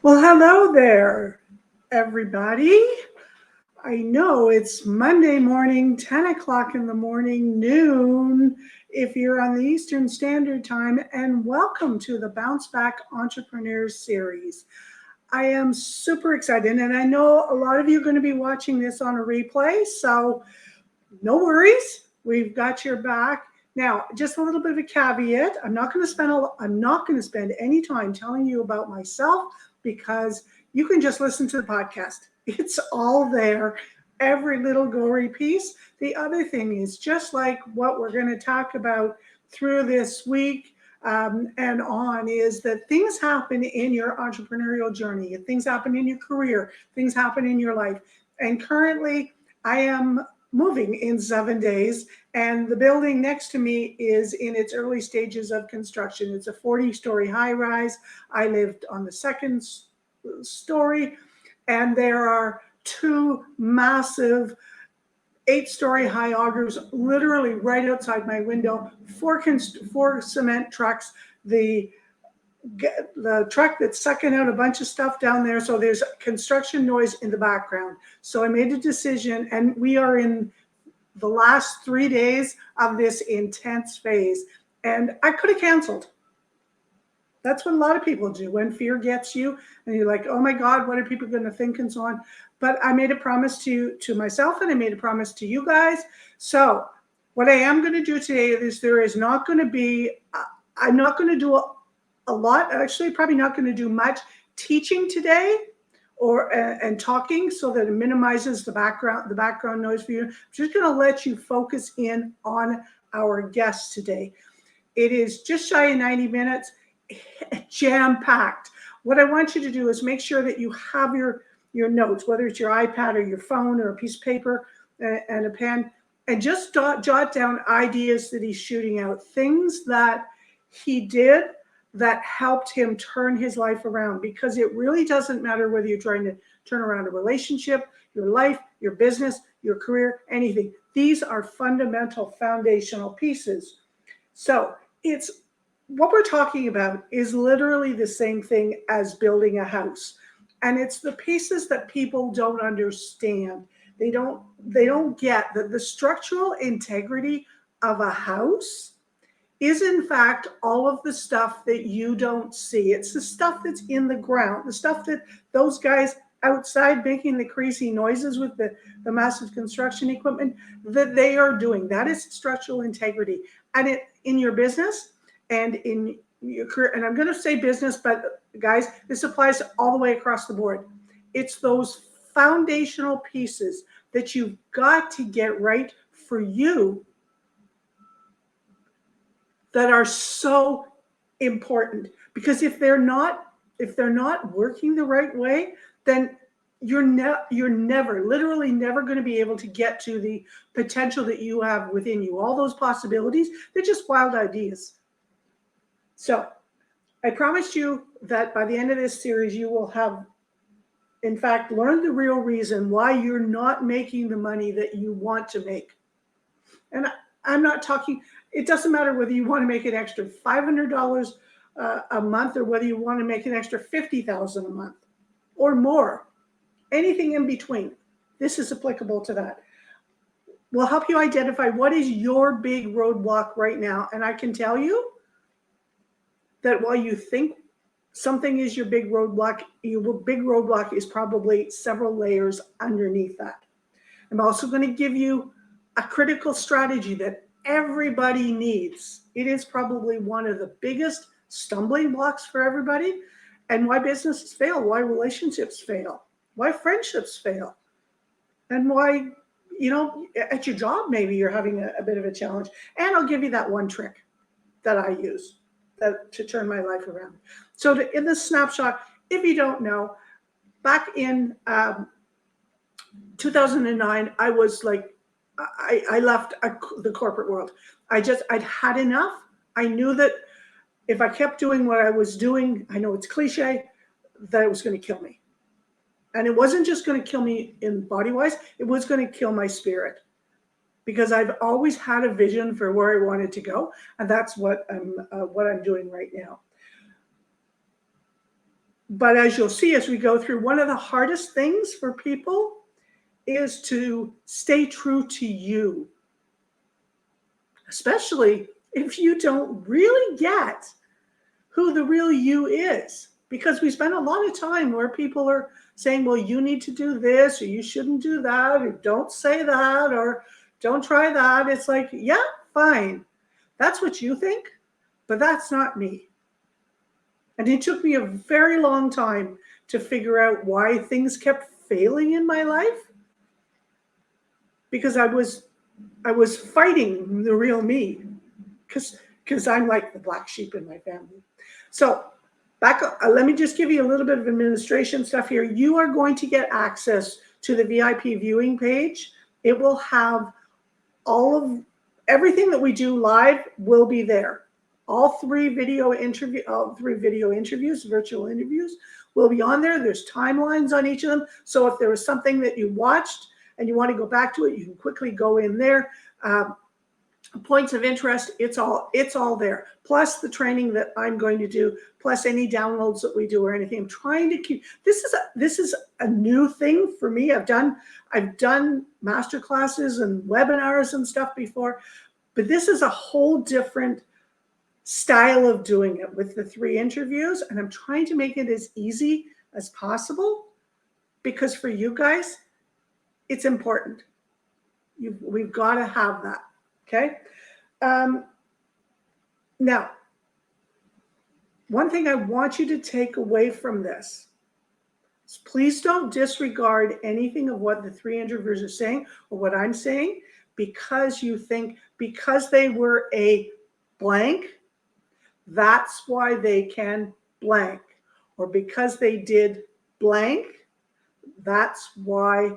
Well, hello there, everybody. I know it's Monday morning, 10 o'clock in the morning, noon, if you're on the Eastern Standard Time, and welcome to the Bounce Back Entrepreneurs Series. I am super excited, and I know a lot of you are going to be watching this on a replay, so no worries. We've got your back. Now, just a little bit of a caveat. I'm not going to spend any time telling you about myself because you can just listen to the podcast. It's all there, every little gory piece. The other thing is just like what we're going to talk about through this week and on is that things happen in your entrepreneurial journey. Things happen in your career. Things happen in your life. And currently, I am moving in 7 days, and the building next to me is in its early stages of construction. It's a 40-story high-rise. I lived on the second story, and there are two massive 8-story high augers literally right outside my window, four cement trucks, the truck that's sucking out a bunch of stuff down there. So there's construction noise in the background. So I made a decision, and we are in the last 3 days of this intense phase. And I could have canceled. That's what a lot of people do when fear gets you and you're like, oh my God, what are people going to think and so on. But I made a promise to myself, and I made a promise to you guys. So what I am going to do today is there is not going to be, I'm not going to do a lot, actually probably not going to do much teaching today or and talking so that it minimizes the background noise for you. I'm just going to let you focus in on our guest today. It is just shy of 90 minutes, jam-packed. What I want you to do is make sure that you have your notes, whether it's your iPad or your phone or a piece of paper and a pen, and just jot down ideas that he's shooting out, things that he did that helped him turn his life around, because it really doesn't matter whether you're trying to turn around a relationship, your life, your business, your career, anything. These are fundamental, foundational pieces. So it's what we're talking about is literally the same thing as building a house. And it's the pieces that people don't understand. They don't get that the structural integrity of a house is in fact all of the stuff that you don't see. It's the stuff that's in the ground, the stuff that those guys outside making the crazy noises with the massive construction equipment that they are doing. That is structural integrity. And it in your business and in your career, and I'm going to say business, but guys, this applies all the way across the board. It's those foundational pieces that you've got to get right for you that are so important, because if they're not working the right way, then you're literally never going to be able to get to the potential that you have within you. All those possibilities, they're just wild ideas. So I promised you that by the end of this series, you will have, in fact, learned the real reason why you're not making the money that you want to make. And I'm not talking, it doesn't matter whether you want to make an extra $500 a month or whether you want to make an extra $50,000 a month or more, anything in between. This is applicable to that. We'll help you identify what is your big roadblock right now. And I can tell you that while you think something is your big roadblock is probably several layers underneath that. I'm also going to give you a critical strategy that everybody needs. It is probably one of the biggest stumbling blocks for everybody, and why businesses fail, why relationships fail, why friendships fail, and why, at your job, maybe you're having a bit of a challenge. And I'll give you that one trick that I use to turn my life around. So in this snapshot, if you don't know, back in 2009, I was like, I left the corporate world. I'd had enough. I knew that if I kept doing what I was doing, I know it's cliche, that it was going to kill me. And it wasn't just going to kill me in body-wise, it was going to kill my spirit. Because I've always had a vision for where I wanted to go. And that's what I'm doing right now. But as you'll see as we go through, one of the hardest things for people is to stay true to you, especially if you don't really get who the real you is. Because we spend a lot of time where people are saying, well, you need to do this, or you shouldn't do that, or don't say that, or don't try that. It's like, yeah, fine. That's what you think, but that's not me. And it took me a very long time to figure out why things kept failing in my life, because I was fighting the real me, because I'm like the black sheep in my family. So back, let me just give you a little bit of administration stuff here. You are going to get access to the VIP viewing page. It will have everything that we do live will be there. All three video interviews, virtual interviews, will be on there. There's timelines on each of them. So if there was something that you watched and you want to go back to it, you can quickly go in there. Points of interest, it's all there. Plus the training that I'm going to do, plus any downloads that we do or anything. I'm trying to keep this is a new thing for me. I've done master classes and webinars and stuff before, but this is a whole different style of doing it with the 3 interviews, and I'm trying to make it as easy as possible, because for you guys, it's important. We've got to have that. Okay. Now, one thing I want you to take away from this is please don't disregard anything of what the 3 interviewers are saying or what I'm saying, because you think because they were a blank, that's why they can blank, or because they did blank, that's why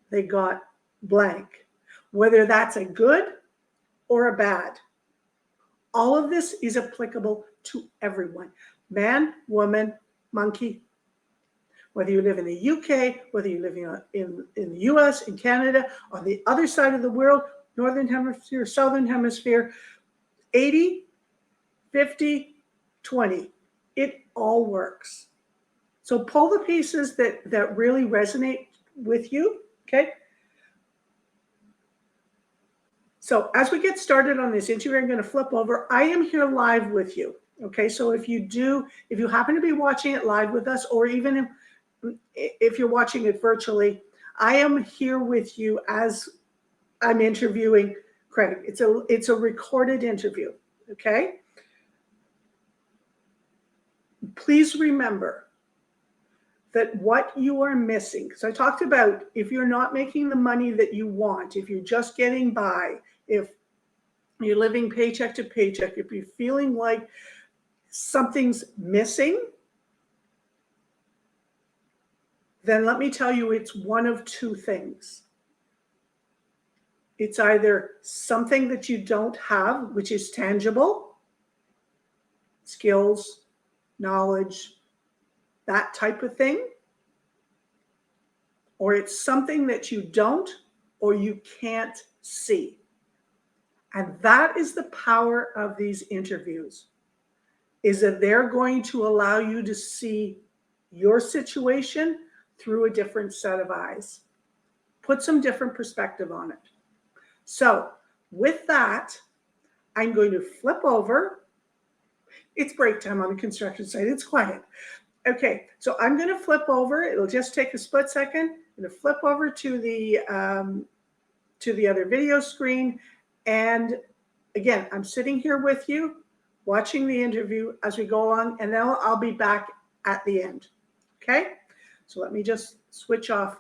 they got blank. Whether that's a good or a bad, all of this is applicable to everyone. Man, woman, monkey. Whether you live in the UK, whether you live in the US, in Canada, on the other side of the world, Northern Hemisphere, Southern Hemisphere, 80, 50, 20. It all works. So pull the pieces that really resonate with you, okay? So as we get started on this interview, I'm going to flip over. I am here live with you, okay? So if you happen to be watching it live with us, or even if you're watching it virtually, I am here with you as I'm interviewing Craig. It's a recorded interview, okay? Please remember that what you are missing, because I talked about if you're not making the money that you want, if you're just getting by, if you're living paycheck to paycheck, if you're feeling like something's missing, then let me tell you, it's one of 2 things. It's either something that you don't have, which is tangible, skills, knowledge, that type of thing, or it's something that you don't or you can't see. And that is the power of these interviews, is that they're going to allow you to see your situation through a different set of eyes, put some different perspective on it. So with that, I'm going to flip over. It's break time on the construction site. It's quiet. Okay, so I'm going to flip over. It'll just take a split second. I'm going to flip over to the other video screen. And again, I'm sitting here with you, watching the interview as we go along, and then I'll be back at the end. Okay, so let me just switch off.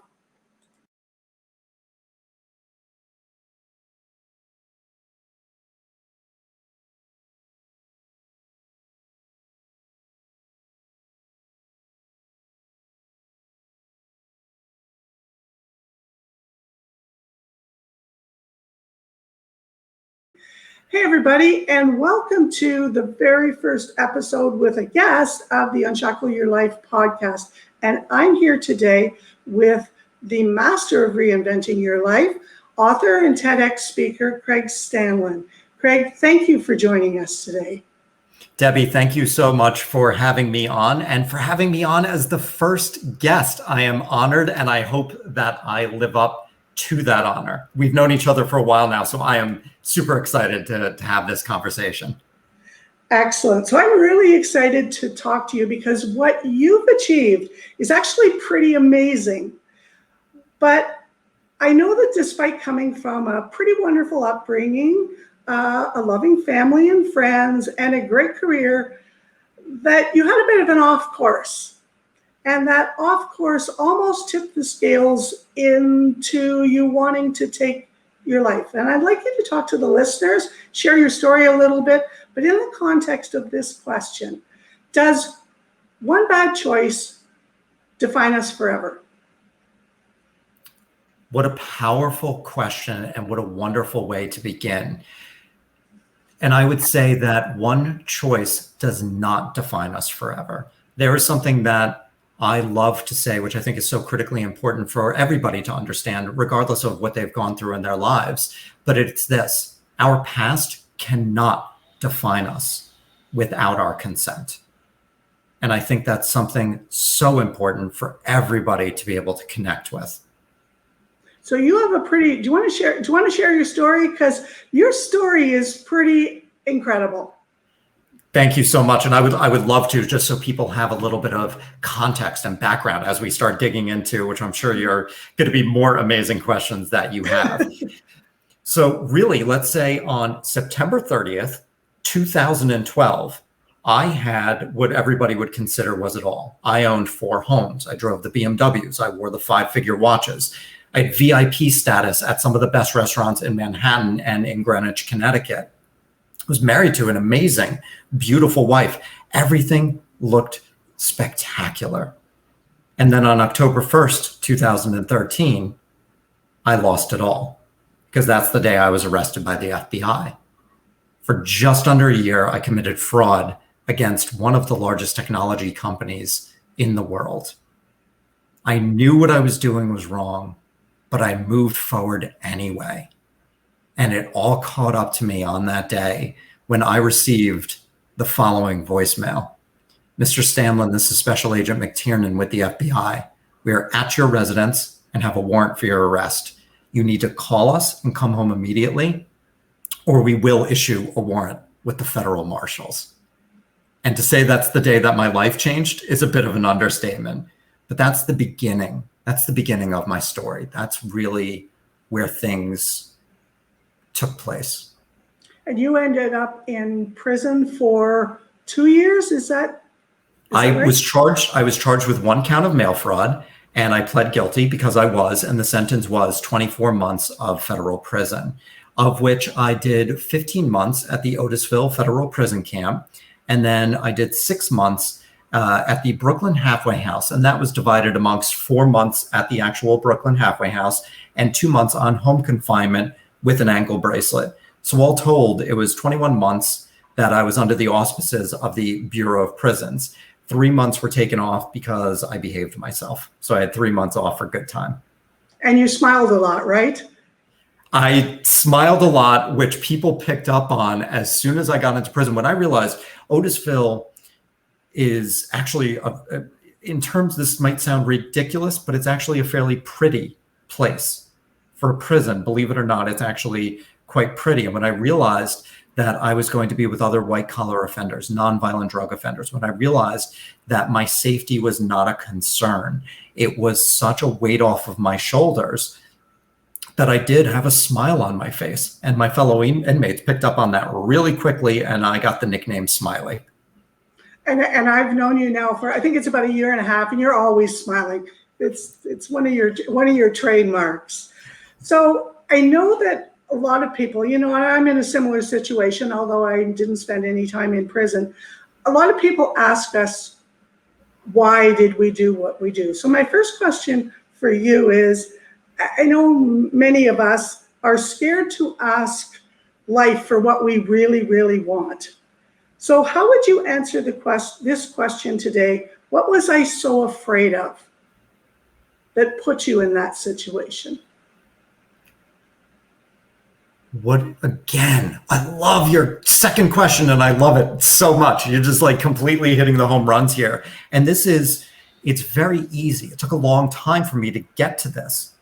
Hey, everybody, and welcome to the very first episode with a guest of the Unshackle Your Life podcast. And I'm here today with the master of reinventing your life, author and TEDx speaker, Craig Stanlin. Craig, thank you for joining us today. Debbie, thank you so much for having me on and for having me on as the first guest. I am honored and I hope that I live up to that honor. We've known each other for a while now, so I am super excited to have this conversation. Excellent. So I'm really excited to talk to you because what you've achieved is actually pretty amazing. But I know that despite coming from a pretty wonderful upbringing, a loving family and friends, and a great career, that you had a bit of an off course. And that off course almost tipped the scales into you wanting to take your life. And I'd like you to talk to the listeners, share your story a little bit, but in the context of this question, does one bad choice define us forever? What a powerful question and what a wonderful way to begin. And I would say that one choice does not define us forever. There is something that I love to say, which I think is so critically important for everybody to understand, regardless of what they've gone through in their lives. But it's this: our past cannot define us without our consent. And I think that's something so important for everybody to be able to connect with. So you have a pretty, do you want to share your story? Because your story is pretty incredible. Thank you so much. And I would love to, just so people have a little bit of context and background as we start digging into, which I'm sure you're going to be more amazing questions that you have. So really, let's say on September 30th, 2012, I had what everybody would consider was it all. I owned 4 homes. I drove the BMWs. I wore the 5-figure watches. I had VIP status at some of the best restaurants in Manhattan and in Greenwich, Connecticut. I was married to an amazing, beautiful wife. Everything looked spectacular. And then on October 1st, 2013, I lost it all, because that's the day I was arrested by the FBI. For just under a year, I committed fraud against one of the largest technology companies in the world. I knew what I was doing was wrong, but I moved forward anyway. And it all caught up to me on that day when I received the following voicemail. Mr. Stanlin, this is Special Agent McTiernan with the FBI. We are at your residence and have a warrant for your arrest. You need to call us and come home immediately, or we will issue a warrant with the federal marshals. And to say that's the day that my life changed is a bit of an understatement, but that's the beginning. That's the beginning of my story. That's really where things took place. And you ended up in prison for 2 years? Is that right? I was charged with 1 count of mail fraud, and I pled guilty because I was, and the sentence was 24 months of federal prison, of which I did 15 months at the Otisville Federal Prison Camp. And then I did 6 months at the Brooklyn Halfway House. And that was divided amongst 4 months at the actual Brooklyn Halfway House and 2 months on home confinement with an ankle bracelet. So all told, it was 21 months that I was under the auspices of the Bureau of Prisons. 3 months were taken off because I behaved myself. So I had 3 months off for good time. And you smiled a lot, right? I smiled a lot, which people picked up on as soon as I got into prison. When I realized Otisville is actually, in terms, this might sound ridiculous, but it's actually a fairly pretty place for a prison. Believe it or not, it's actually quite pretty. And when I realized that I was going to be with other white collar offenders, nonviolent drug offenders, when I realized that my safety was not a concern, it was such a weight off of my shoulders that I did have a smile on my face. And my fellow inmates picked up on that really quickly, and I got the nickname Smiley. And I've known you now for, I think it's about 1.5 years, and you're always smiling. It's one of your trademarks. So I know that a lot of people, you know, I'm in a similar situation, although I didn't spend any time in prison. A lot of people ask us, why did we do what we do? So my first question for you is, I know many of us are scared to ask life for what we really, really want. So how would you answer this question today? What was I so afraid of that put you in that situation? again, I love your second question and I love it so much. You're just like completely hitting the home runs here. And it's very easy. It took a long time for me to get to this.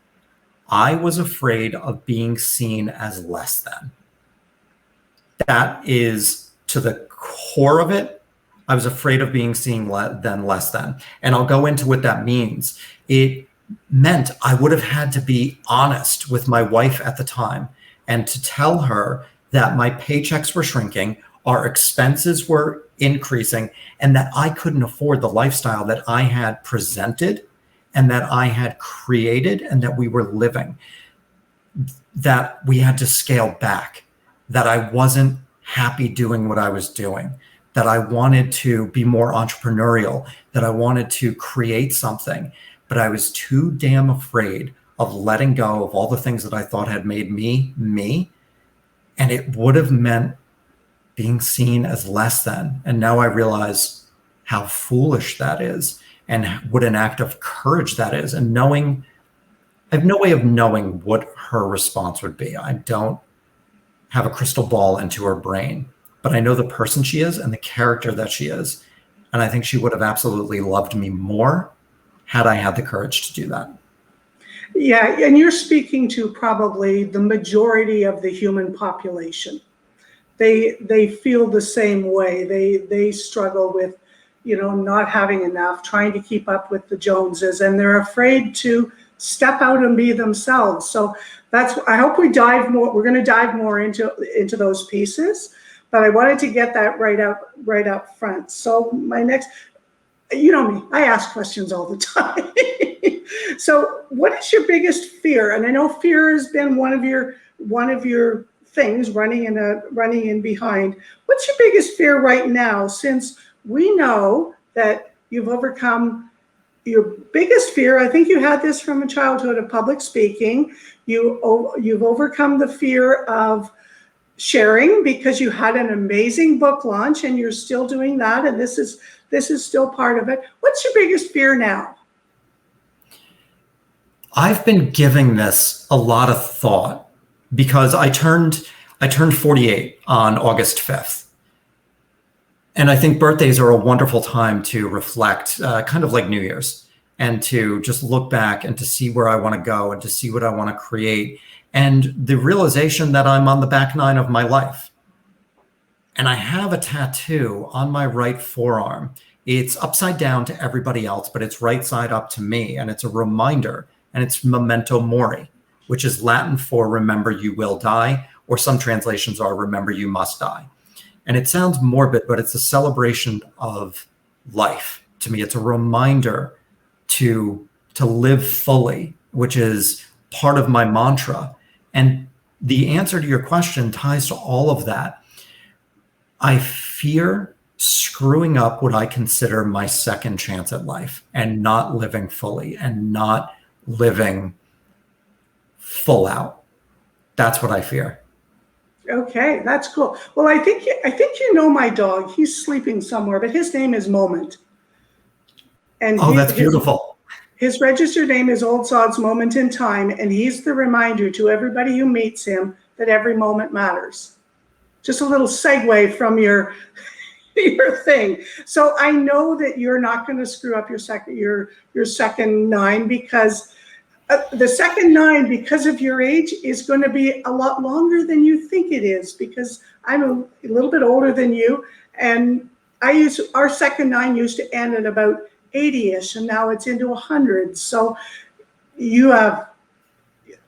I was afraid of being seen as less than. That is to the core of it. I was afraid of being seen less than. And I'll go into what that means. It meant I would have had to be honest with my wife at the time and to tell her that my paychecks were shrinking, our expenses were increasing, and that I couldn't afford the lifestyle that I had presented and that I had created and that we were living, that we had to scale back, that I wasn't happy doing what I was doing, that I wanted to be more entrepreneurial, that I wanted to create something, but I was too damn afraid of letting go of all the things that I thought had made me, me. And it would have meant being seen as less than. And now I realize how foolish that is and what an act of courage that is. And I have no way of knowing what her response would be. I don't have a crystal ball into her brain, but I know the person she is and the character that she is. And I think she would have absolutely loved me more had I had the courage to do that. Yeah, and you're speaking to probably the majority of the human population. They feel the same way. They struggle with, not having enough, trying to keep up with the Joneses, and they're afraid to step out and be themselves. So I hope we dive more. We're going to dive more into those pieces, but I wanted to get that right up front. So my next, you know me, I ask questions all the time. So what is your biggest fear? And I know fear has been one of your things running in behind. What's your biggest fear right now, since we know that you've overcome your biggest fear? I think you had this from a childhood of public speaking. You've overcome the fear of sharing because you had an amazing book launch and you're still doing that, and this is still part of it. What's your biggest fear now? I've been giving this a lot of thought because I turned 48 on August 5th. And I think birthdays are a wonderful time to reflect, kind of like New Year's, and to just look back and to see where I want to go and to see what I want to create. And the realization that I'm on the back nine of my life. And I have a tattoo on my right forearm. It's upside down to everybody else, but it's right side up to me. And it's a reminder, and it's memento mori, which is Latin for remember you will die, or some translations are remember you must die. And it sounds morbid, but it's a celebration of life. To me, it's a reminder to live fully, which is part of my mantra. And the answer to your question ties to all of that. I fear screwing up what I consider my second chance at life and not living fully and not living full out. That's what I fear. Okay, that's cool. Well, I think you know my dog. He's sleeping somewhere, but his name is Moment. And that's beautiful. His registered name is Old Sod's Moment in Time, and he's the reminder to everybody who meets him that every moment matters. Just a little segue from your thing. So I know that you're not going to screw up your second nine, because the second nine, because of your age, is going to be a lot longer than you think it is, because I'm a little bit older than you, and our second nine used to end at about 80-ish, and now it's into 100. So you have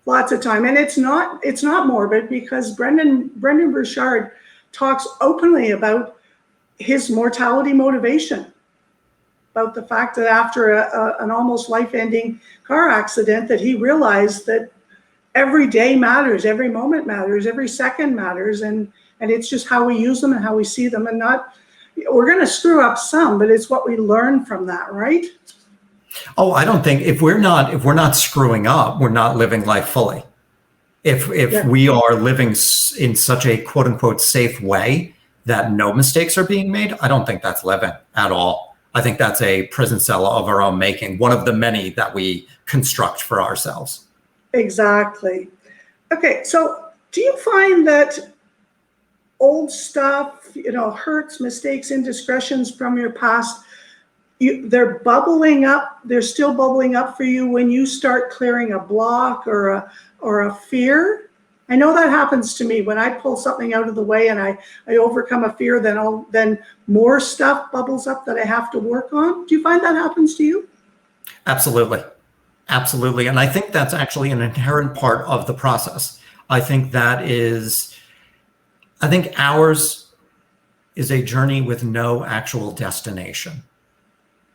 lots of time, and it's not morbid, because Brendan Burchard talks openly about his mortality motivation, about the fact that after an almost life-ending car accident, that he realized that every day matters, every moment matters, every second matters, and it's just how we use them and how we see them, and we're going to screw up some, but it's what we learn from that, right? Oh, I don't think if we're not screwing up, we're not living life fully. If we are living in such a quote unquote safe way that no mistakes are being made, I don't think that's living at all. I think that's a prison cell of our own making, one of the many that we construct for ourselves. Exactly. Okay, so Do you find that old stuff, hurts, mistakes, indiscretions from your past, they're bubbling up, they're still bubbling up for you when you start clearing a block or a fear? I know that happens to me when I pull something out of the way and I overcome a fear, then more stuff bubbles up that I have to work on. Do you find that happens to you? Absolutely. Absolutely. And I think that's actually an inherent part of the process. I think ours is a journey with no actual destination.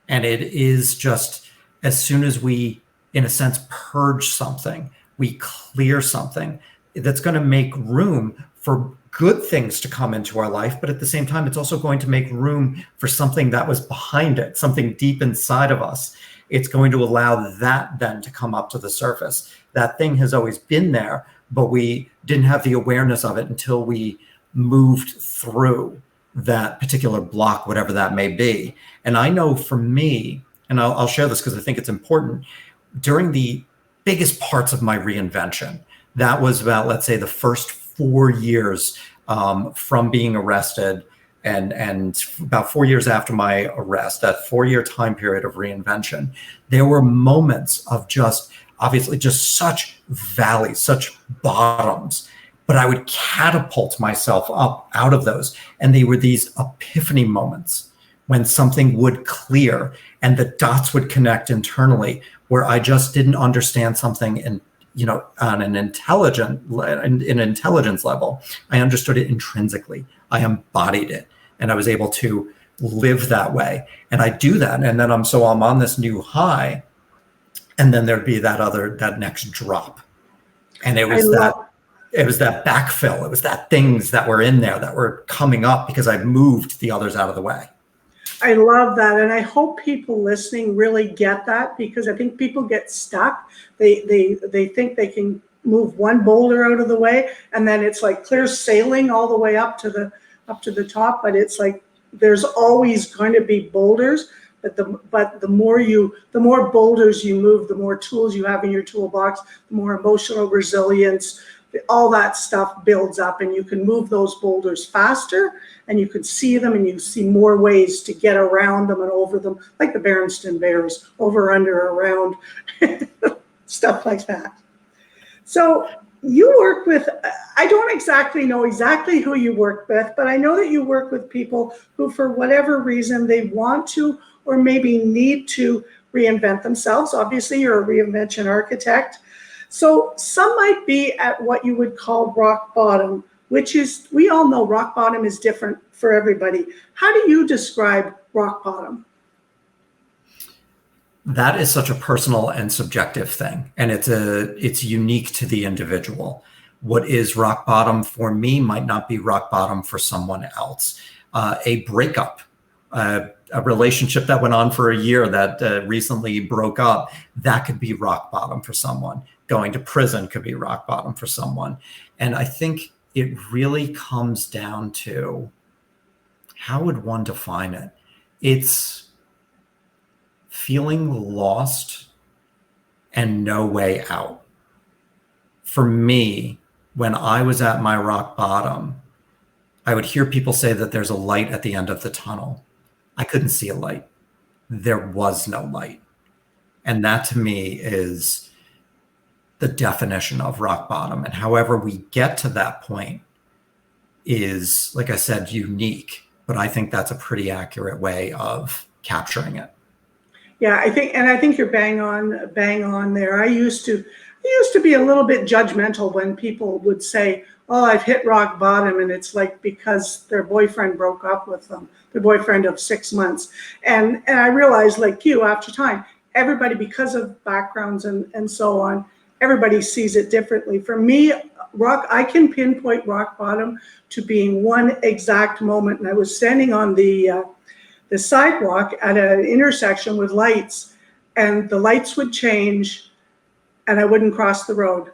And it is just, as soon as we, in a sense, purge something, we clear something, that's going to make room for good things to come into our life. But at the same time, it's also going to make room for something that was behind it, something deep inside of us. It's going to allow that then to come up to the surface. That thing has always been there, but we didn't have the awareness of it until we moved through that particular block, whatever that may be. And I know for me, and I'll share this because I think it's important, during the biggest parts of my reinvention, that was about, let's say, the first 4 years from being arrested, and about 4 years after my arrest, that 4-year time period of reinvention, there were moments of just, obviously, just such valleys, such bottoms, but I would catapult myself up out of those. And they were these epiphany moments when something would clear and the dots would connect internally, where I just didn't understand something and, on an intelligence level. I understood it intrinsically. I embodied it, and I was able to live that way. And I do that. And then I'm on this new high, and then there'd be that next drop. And it was that backfill. It was that things that were in there that were coming up because I moved the others out of the way. I love that. And I hope people listening really get that, because I think people get stuck. They think they can move one boulder out of the way, and then it's like clear sailing all the way up to the top. But it's like, there's always going to be boulders. But the more boulders you move, the more tools you have in your toolbox, the more emotional resilience, all that stuff builds up, and you can move those boulders faster, and you can see them, and you see more ways to get around them and over them, like the Berenstain Bears, over, under, around, stuff like that. So you work with, I don't exactly know who you work with, but I know that you work with people who, for whatever reason, they want to or maybe need to reinvent themselves. Obviously, you're a reinvention architect. So some might be at what you would call rock bottom, which is, we all know rock bottom is different for everybody. How do you describe rock bottom? That is such a personal and subjective thing, and it's unique to the individual. What is rock bottom for me might not be rock bottom for someone else. A breakup, a relationship that went on for a year that recently broke up, that could be rock bottom for someone. Going to prison could be rock bottom for someone. And I think it really comes down to, how would one define it? It's feeling lost and no way out. For me, when I was at my rock bottom, I would hear people say that there's a light at the end of the tunnel. I couldn't see a light. There was no light. And that to me is the definition of rock bottom. And however we get to that point is, like I said, unique, but I think that's a pretty accurate way of capturing it. Yeah, I think you're bang on there. I used to be a little bit judgmental when people would say, "Oh, I've hit rock bottom," and it's like because their boyfriend broke up with them, their boyfriend of 6 months. And I realized, like you, after time, everybody, because of backgrounds and so on, everybody sees it differently. For me, I can pinpoint rock bottom to being one exact moment. And I was standing on the sidewalk at an intersection with lights, and the lights would change and I wouldn't cross the road.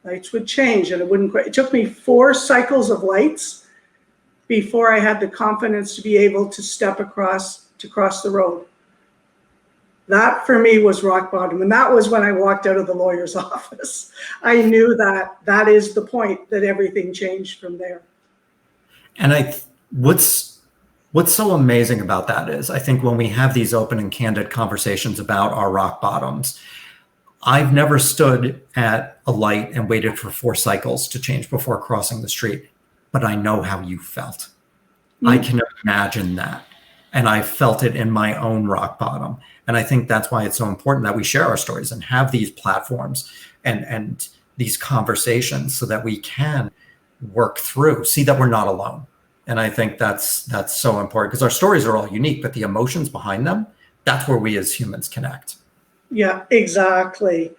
Lights would change and it took me 4 cycles of lights before I had the confidence to be able to step across, to cross the road. That for me was rock bottom. And that was when I walked out of the lawyer's office. I knew that that is the point, that everything changed from there. And what's so amazing about that is I think when we have these open and candid conversations about our rock bottoms, I've never stood at a light and waited for 4 cycles to change before crossing the street, but I know how you felt. I can imagine that. And I felt it in my own rock bottom. And I think that's why it's so important that we share our stories and have these platforms and these conversations so that we can work through, see that we're not alone. And I think that's so important because our stories are all unique, but the emotions behind them, that's where we as humans connect. Yeah, exactly.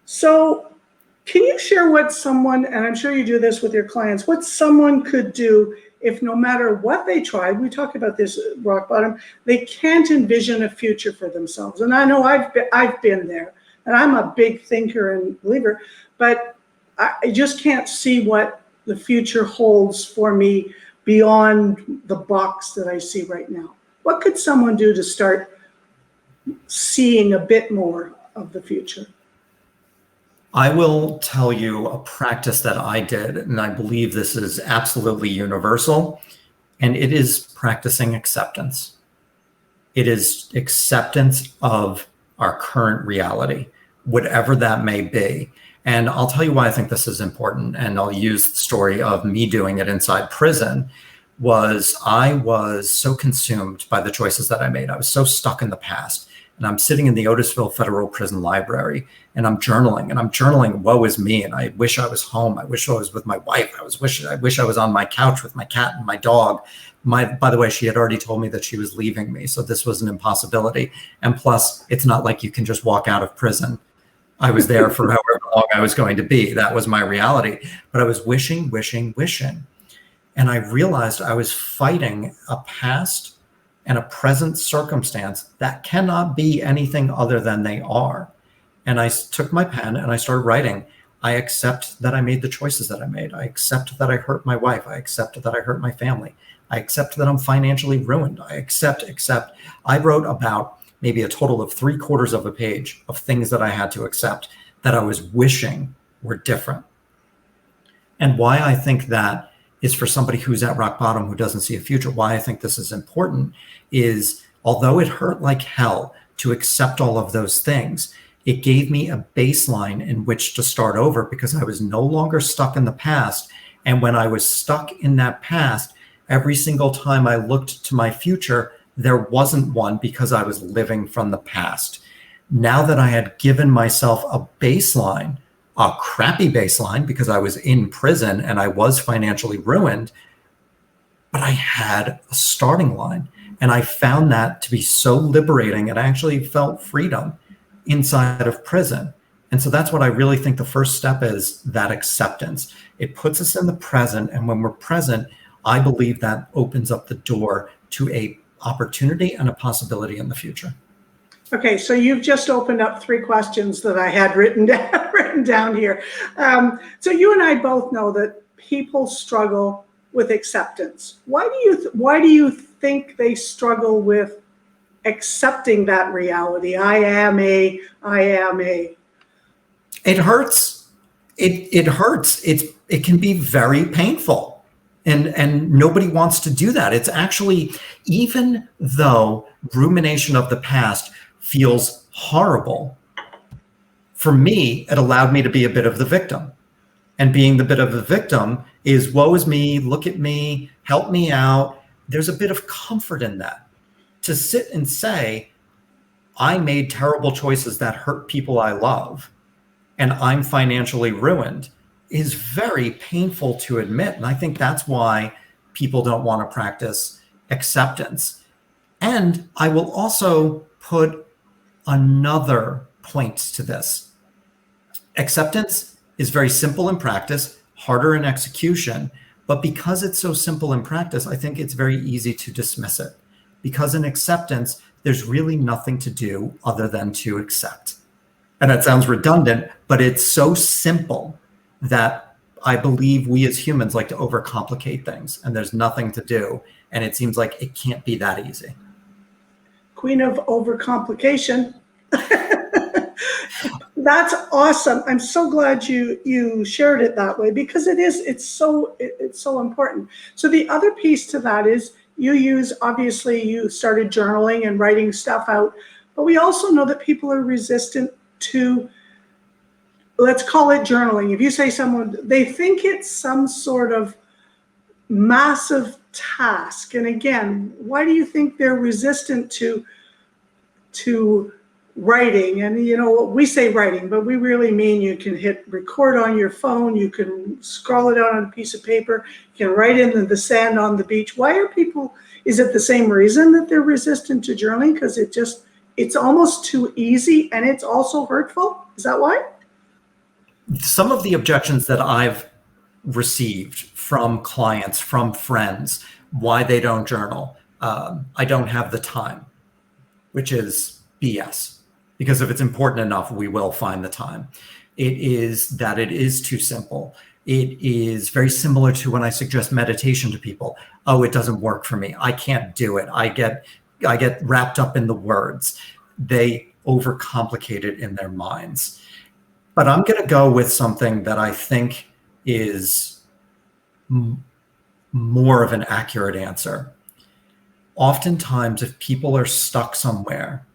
So can you share what someone, and I'm sure you do this with your clients, what someone could do if no matter what they tried, we talk about this rock bottom, they can't envision a future for themselves. And I know I've been there, and I'm a big thinker and believer, but I just can't see what the future holds for me beyond the box that I see right now. What could someone do to start seeing a bit more of the future? I will tell you a practice that I did, and I believe this is absolutely universal, and it is practicing acceptance. It is acceptance of our current reality, whatever that may be. And I'll tell you why I think this is important, and I'll use the story of me doing it inside prison. I was so consumed by the choices that I made. I was so stuck in the past. And I'm sitting in the Otisville Federal Prison Library and I'm journaling, woe is me. And I wish I was home. I wish I was with my wife. I wish I was on my couch with my cat and my dog. By the way, she had already told me that she was leaving me. So this was an impossibility. And plus, it's not like you can just walk out of prison. I was there for however long I was going to be. That was my reality. But I was wishing. And I realized I was fighting a past and a present circumstance that cannot be anything other than they are. And I took my pen and I started writing. I accept that I made the choices that I made. I accept that I hurt my wife. I accept that I hurt my family. I accept that I'm financially ruined. I accept. I wrote about maybe a total of 3/4 of a page of things that I had to accept that I was wishing were different. And why I think that is for somebody who's at rock bottom, who doesn't see a future, why I think this is important is, although it hurt like hell to accept all of those things, it gave me a baseline in which to start over because I was no longer stuck in the past. And when I was stuck in that past, every single time I looked to my future, there wasn't one because I was living from the past. Now that I had given myself a baseline, a crappy baseline because I was in prison and I was financially ruined, but I had a starting line. And I found that to be so liberating. And I actually felt freedom inside of prison. And so that's what I really think the first step is, that acceptance. It puts us in the present. And when we're present, I believe that opens up the door to a opportunity and a possibility in the future. Okay, so you've just opened up 3 questions that I had written down here. So you and I both know that people struggle with acceptance. Why do you think they struggle with accepting that reality? I am a. It hurts. It hurts. It can be very painful. And nobody wants to do that. It's actually, even though rumination of the past feels horrible, for me, it allowed me to be a bit of the victim. And being the bit of the victim is, woe is me, look at me, help me out. There's a bit of comfort in that. To sit and say, I made terrible choices that hurt people I love, and I'm financially ruined, is very painful to admit. And I think that's why people don't want to practice acceptance. And I will also put another point to this. Acceptance is very simple in practice, harder in execution, but because it's so simple in practice, I think it's very easy to dismiss it. Because in acceptance, there's really nothing to do other than to accept. And that sounds redundant, but it's so simple that I believe we as humans like to overcomplicate things, and there's nothing to do. And it seems like it can't be that easy. Queen of overcomplication. That's awesome. I'm so glad you shared it that way, because it's so important. So the other piece to that is obviously you started journaling and writing stuff out, but we also know that people are resistant to, let's call it journaling. If you say someone, they think it's some sort of massive task. And again, why do you think they're resistant to writing? And we say writing, but we really mean you can hit record on your phone, you can scroll it out on a piece of paper, you can write in the sand on the beach. Why are people, is it the same reason that they're resistant to journaling? Because it's almost too easy, and it's also hurtful? Is that why? Some of the objections that I've received from clients, from friends, why they don't journal. I don't have the time, which is BS. Because if it's important enough, we will find the time. It is that it is too simple. It is very similar to when I suggest meditation to people. Oh, it doesn't work for me. I can't do it. I get wrapped up in the words. They overcomplicate it in their minds. But I'm going to go with something that I think is more of an accurate answer. Oftentimes, if people are stuck somewhere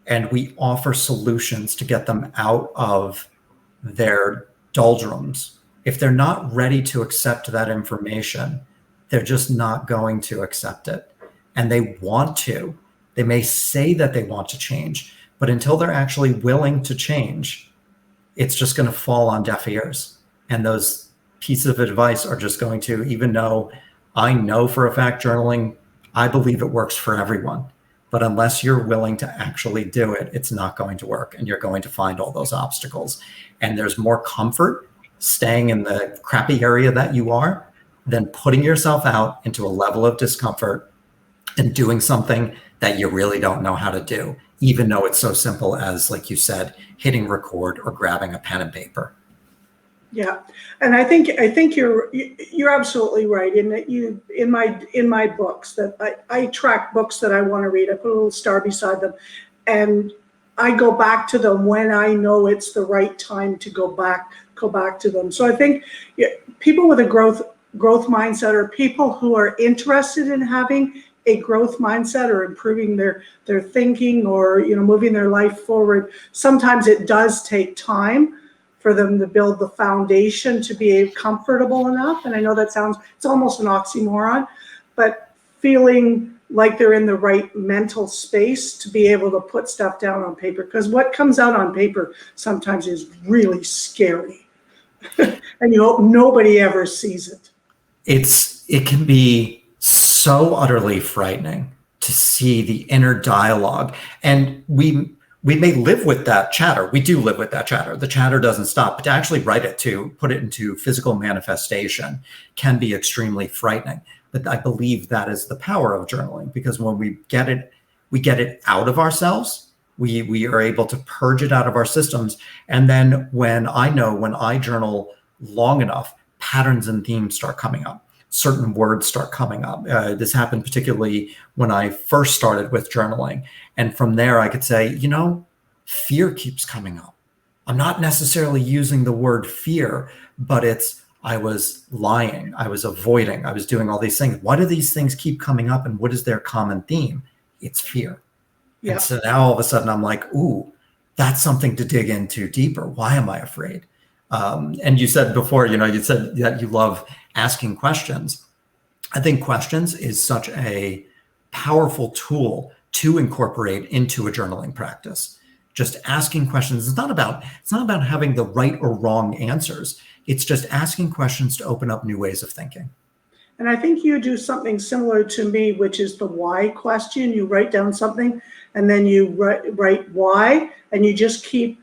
and we offer solutions to get them out of their doldrums, if they're not ready to accept that information, they're just not going to accept it. And they want to. They may say that they want to change, but until they're actually willing to change, it's just going to fall on deaf ears. And those pieces of advice are just going to, even though I know for a fact journaling, I believe it works for everyone. But unless you're willing to actually do it, it's not going to work. And you're going to find all those obstacles. And there's more comfort staying in the crappy area that you are than putting yourself out into a level of discomfort and doing something that you really don't know how to do, even though it's so simple as, like you said, hitting record or grabbing a pen and paper. Yeah, and I think you're absolutely right in that in my books that I track books that I want to read. I put a little star beside them, and I go back to them when I know it's the right time to go back to them. So I think people with a growth mindset, or people who are interested in having a growth mindset or improving their thinking, or moving their life forward, sometimes it does take time for them to build the foundation to be comfortable enough. And I know it's almost an oxymoron, but feeling like they're in the right mental space to be able to put stuff down on paper. Because what comes out on paper sometimes is really scary. And you hope nobody ever sees it. It can be so utterly frightening to see the inner dialogue. And we may live with that chatter. We do live with that chatter. The chatter doesn't stop, but to actually write it, to put it into physical manifestation, can be extremely frightening. But I believe that is the power of journaling, because when we get it out of ourselves, we are able to purge it out of our systems. And then when I journal long enough, patterns and themes start coming up. Certain words start coming up. This happened particularly when I first started with journaling. And from there, I could say, fear keeps coming up. I'm not necessarily using the word fear, but I was lying, I was avoiding, I was doing all these things. Why do these things keep coming up, and what is their common theme? It's fear. Yeah. And so now all of a sudden I'm like, ooh, that's something to dig into deeper. Why am I afraid? And you said before, you said that you love asking questions. I think questions is such a powerful tool to incorporate into a journaling practice. Just asking questions. It's not about having the right or wrong answers. It's just asking questions to open up new ways of thinking. And I think you do something similar to me, which is the why question. You write down something, and then you write why, and you just keep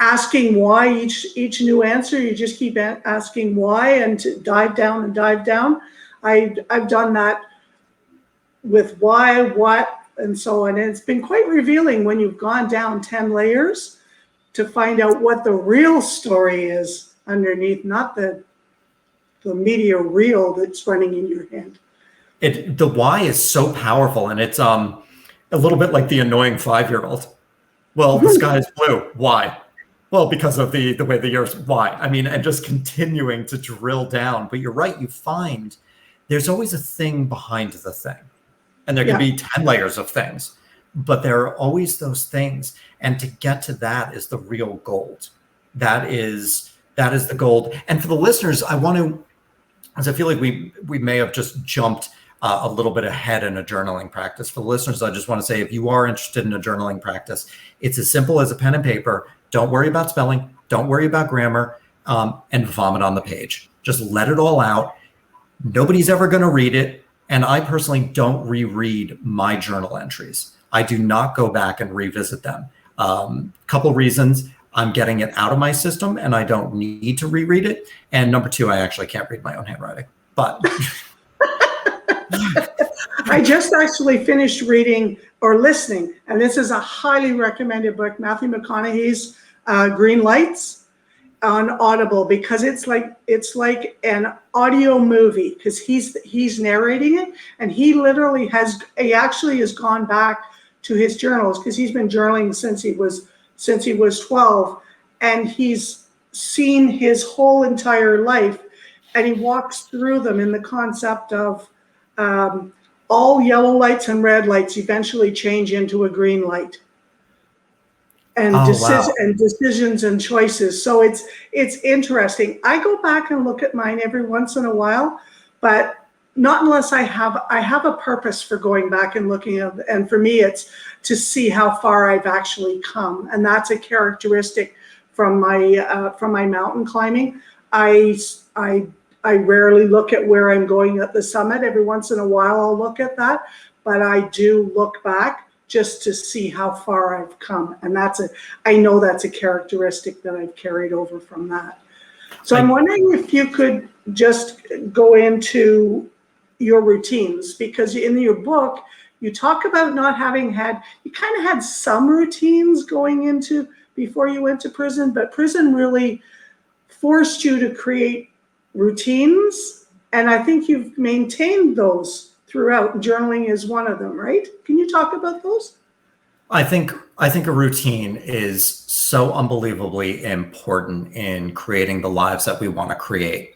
asking why each new answer. You just keep asking why, and to dive down and dive down. I've done that with why, what, and so on. And it's been quite revealing when you've gone down 10 layers to find out what the real story is underneath, not the media reel that's running in your head. The why is so powerful, and it's a little bit like the annoying 5-year-old. Well, the sky is blue. Why? Well, because of the way the Earth's. Why? I mean, and just continuing to drill down. But you're right. You find there's always a thing behind the thing. And there can Yeah. be 10 layers of things, but there are always those things. And to get to that is the real gold. That is the gold. And for the listeners, I want to, as I feel like we may have just jumped a little bit ahead in a journaling practice. For the listeners, I just want to say, if you are interested in a journaling practice, it's as simple as a pen and paper. Don't worry about spelling. Don't worry about grammar, and vomit on the page. Just let it all out. Nobody's ever going to read it. And I personally don't reread my journal entries. I do not go back and revisit them. Couple reasons. I'm getting it out of my system and I don't need to reread it. And number two, I actually can't read my own handwriting. But I just actually finished reading or listening, and this is a highly recommended book, Matthew McConaughey's Green Lights, on Audible, because it's like an audio movie, because he's narrating it, and he actually has gone back to his journals, because he's been journaling since he was 12, and he's seen his whole entire life, and he walks through them in the concept of all yellow lights and red lights eventually change into a green light. And decisions and choices. So it's interesting. I go back and look at mine every once in a while, but not unless I have a purpose for going back and looking at. And for me, it's to see how far I've actually come, and that's a characteristic from my mountain climbing. I rarely look at where I'm going at the summit. Every once in a while, I'll look at that, but I do look back just to see how far I've come. And I know that's a characteristic that I've carried over from that. So I'm wondering if you could just go into your routines, because in your book, you talk about you kind of had some routines going into before you went to prison, but prison really forced you to create routines. And I think you've maintained those throughout. Journaling is one of them, right? Can you talk about those? I think a routine is so unbelievably important in creating the lives that we want to create,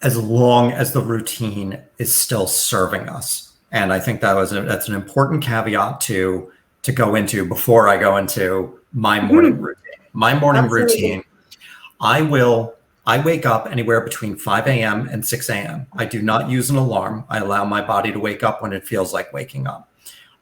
as long as the routine is still serving us. And I think that's an important caveat to go into before I go into my morning routine. My morning routine, I wake up anywhere between 5 a.m. and 6 a.m. I do not use an alarm. I allow my body to wake up when it feels like waking up.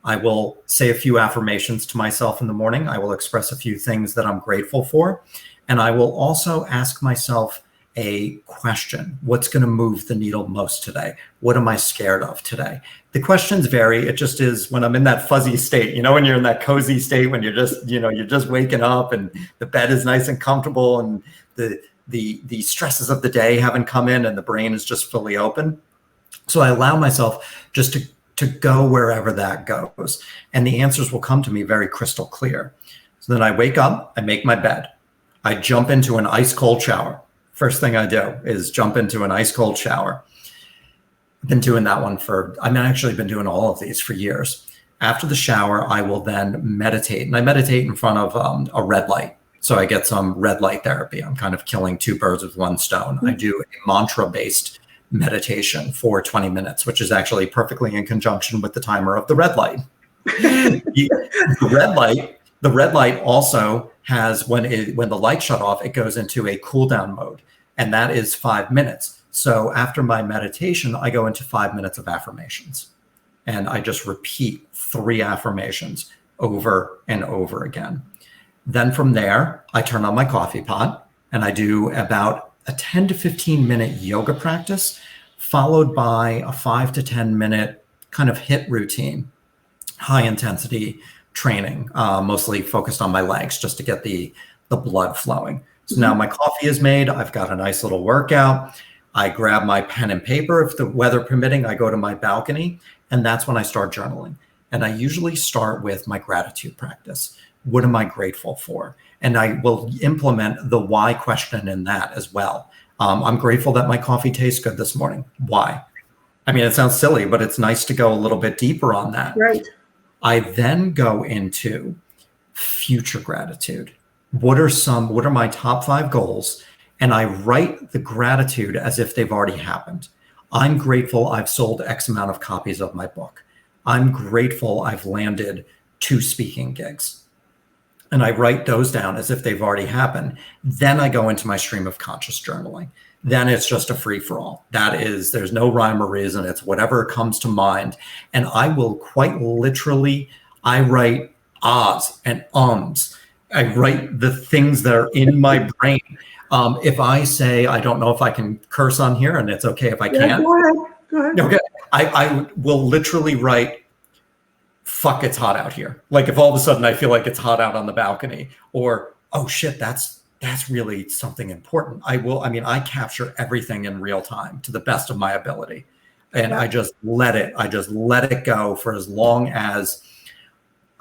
I will say a few affirmations to myself in the morning. I will express a few things that I'm grateful for. And I will also ask myself a question. What's going to move the needle most today? What am I scared of today? The questions vary. It just is when I'm in that fuzzy state, when you're in that cozy state, when you're just waking up and the bed is nice and comfortable and the stresses of the day haven't come in and the brain is just fully open. So I allow myself just to go wherever that goes. And the answers will come to me very crystal clear. So then I wake up, I make my bed. I jump into an ice cold shower. First thing I do is jump into an ice cold shower. I've been doing that one I've actually been doing all of these for years. After the shower, I will then meditate. And I meditate in front of a red light. So I get some red light therapy. I'm kind of killing two birds with one stone. I do a mantra-based meditation for 20 minutes, which is actually perfectly in conjunction with the timer of the red light. The red light also has, when the light shut off, it goes into a cool down mode, and that is 5 minutes. So after my meditation, I go into 5 minutes of affirmations, and I just repeat 3 affirmations over and over again. Then from there, I turn on my coffee pot and I do about a 10 to 15 minute yoga practice, followed by a 5 to 10 minute kind of HIIT routine, high intensity training, mostly focused on my legs just to get the blood flowing. So now my coffee is made. I've got a nice little workout. I grab my pen and paper. If the weather permitting, I go to my balcony, and that's when I start journaling. And I usually start with my gratitude practice. What am I grateful for? And I will implement the why question in that as well. I'm grateful that my coffee tastes good this morning. Why? I mean, it sounds silly, but it's nice to go a little bit deeper on that. Right. I then go into future gratitude. What are my top 5 goals? And I write the gratitude as if they've already happened. I'm grateful I've sold X amount of copies of my book. I'm grateful I've landed 2 speaking gigs. And I write those down as if they've already happened. Then I go into my stream of conscious journaling. Then it's just a free for all. There's no rhyme or reason. It's whatever comes to mind. And I will quite literally, I write ahs and ums. I write the things that are in my brain. If I say, I don't know if I can curse on here, and it's okay if I can't. Go ahead. Okay. I will literally write, fuck, it's hot out here. Like if all of a sudden I feel like it's hot out on the balcony, or, oh shit, that's really something important. I capture everything in real time to the best of my ability. And I just let it go for as long as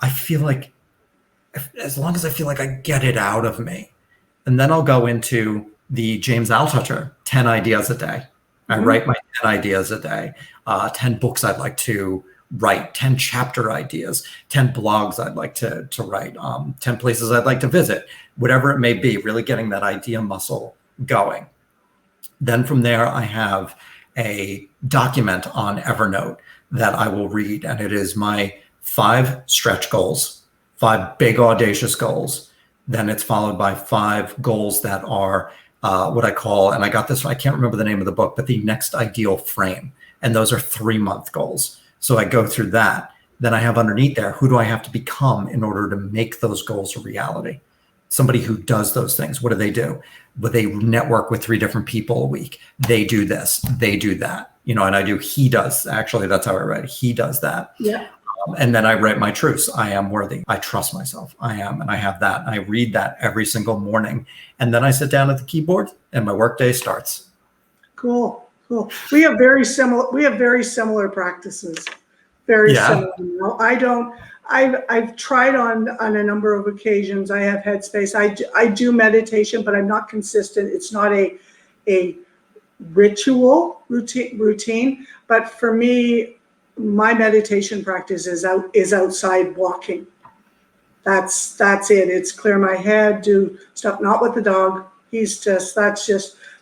I feel like, I get it out of me. And then I'll go into the James Altucher 10 ideas a day. I write my 10 ideas a day, 10 books I'd like to write, 10 chapter ideas, 10 blogs I'd like to write, 10 places I'd like to visit, whatever it may be, really getting that idea muscle going. Then from there, I have a document on Evernote that I will read, and it is my 5 stretch goals, 5 big audacious goals. Then it's followed by 5 goals that are what I call, and I got this, I can't remember the name of the book, but the next ideal frame. And those are 3-month goals. So I go through that. Then I have underneath there, who do I have to become in order to make those goals a reality? Somebody who does those things. What do? But they network with 3 different people a week. They do this, they do that. And I do, he does, actually, that's how I write it. He does that. Yeah. And then I write my truths. I am worthy. I trust myself. I am. And I have that. And I read that every single morning. And then I sit down at the keyboard and my workday starts. Cool. We have very similar practices. Very similar. I've tried on a number of occasions. I have Headspace. I do meditation, but I'm not consistent. It's not a ritual routine. But for me, my meditation practice is outside walking. That's it. It's clear my head, do stuff, not with the dog.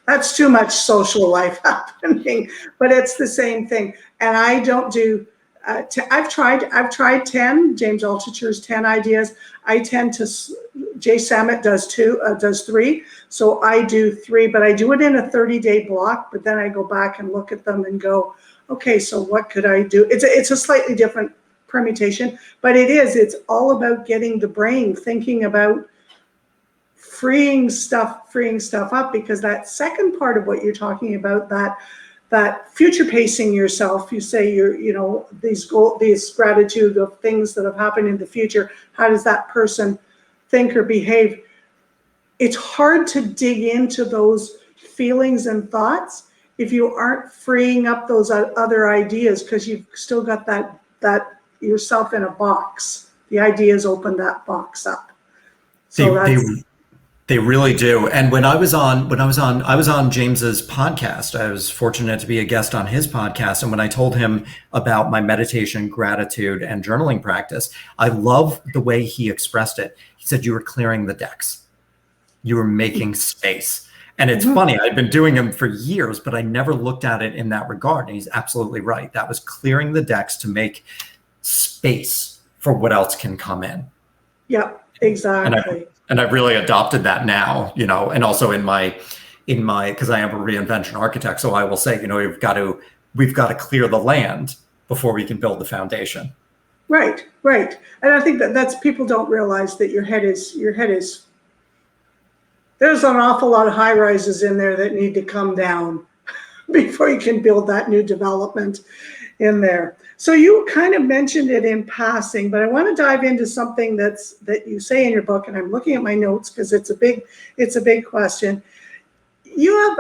That's too much social life happening, but it's the same thing. And I don't do, I've tried 10, James Altucher's 10 ideas. I tend to, Jay Samit does 3. So I do 3, but I do it in a 30-day block, but then I go back and look at them and go, okay, so what could I do? It's a slightly different permutation, but it's all about getting the brain thinking about freeing stuff up, because that second part of what you're talking about, that future pacing yourself, you say these gratitude of things that have happened in the future, how does that person think or behave? It's hard to dig into those feelings and thoughts if you aren't freeing up those other ideas, because you've still got that yourself in a box. The ideas open that box up. So they really do. And when I was on James's podcast, I was fortunate to be a guest on his podcast. And when I told him about my meditation, gratitude, and journaling practice, I love the way he expressed it. He said, you were clearing the decks. You were making space. And it's funny, I've been doing them for years, but I never looked at it in that regard. And he's absolutely right. That was clearing the decks to make space for what else can come in. Yeah, exactly. And I've really adopted that now, and also in my, because I am a reinvention architect. So I will say, we've got to clear the land before we can build the foundation. Right. And I think that's people don't realize that your head is, there's an awful lot of high rises in there that need to come down before you can build that new development in there. So you kind of mentioned it in passing, but I want to dive into something that you say in your book, and I'm looking at my notes because it's a big question. You have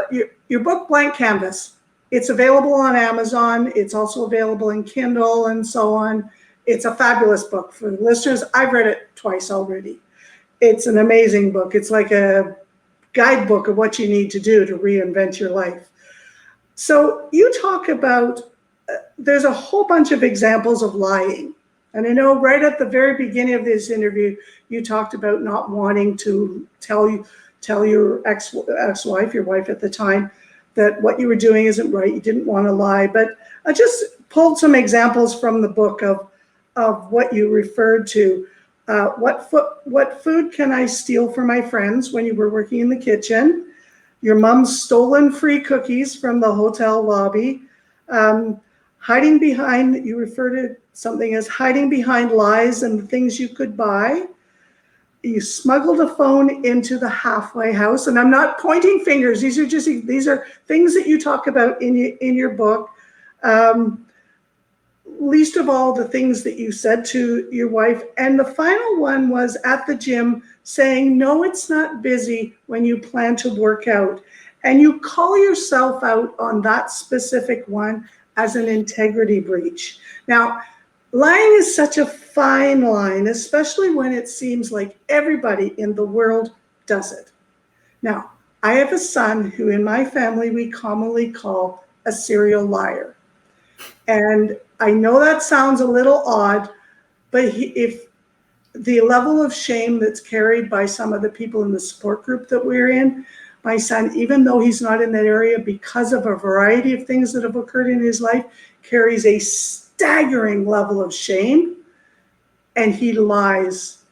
your book, Blank Canvas. It's available on Amazon. It's also available in Kindle and so on. It's a fabulous book for the listeners. I've read it twice already. It's an amazing book. It's like a guidebook of what you need to do to reinvent your life. So you talk about, there's a whole bunch of examples of lying And I know right at the very beginning of this interview, you talked about not wanting to tell your ex-wife, your wife at the time, that what you were doing isn't right. You didn't want to lie. But I just pulled some examples from the book of what you referred to. What food can I steal for my friends when you were working in the kitchen? Your mom's stolen free cookies from the hotel lobby. Hiding behind, you refer to something as hiding behind lies and the things you could buy. You smuggled a phone into the halfway house. And I'm not pointing fingers. These are things that you talk about in your book. Least of all, the things that you said to your wife. And the final one was at the gym saying, no, it's not busy when you plan to work out. And you call yourself out on that specific one as an integrity breach. Now, lying is such a fine line, especially when it seems like everybody in the world does it. Now, I have a son who in my family we commonly call a serial liar. And I know that sounds a little odd, but if the level of shame that's carried by some of the people in the support group that we're in, my son, even though he's not in that area because of a variety of things that have occurred in his life, carries a staggering level of shame, and he lies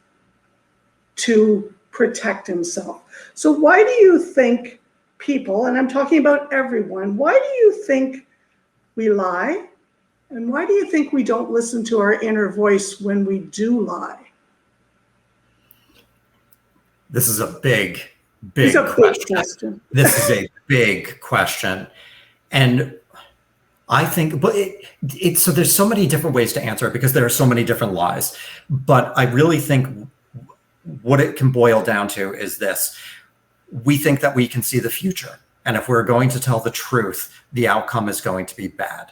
to protect himself. So why do you think people, and I'm talking about everyone, why do you think we lie? And why do you think we don't listen to our inner voice when we do lie? This is a big question. This is a big question. And I think, but so there's so many different ways to answer it because there are so many different lies. But I really think what it can boil down to is this. We think that we can see the future. And if we're going to tell the truth, the outcome is going to be bad.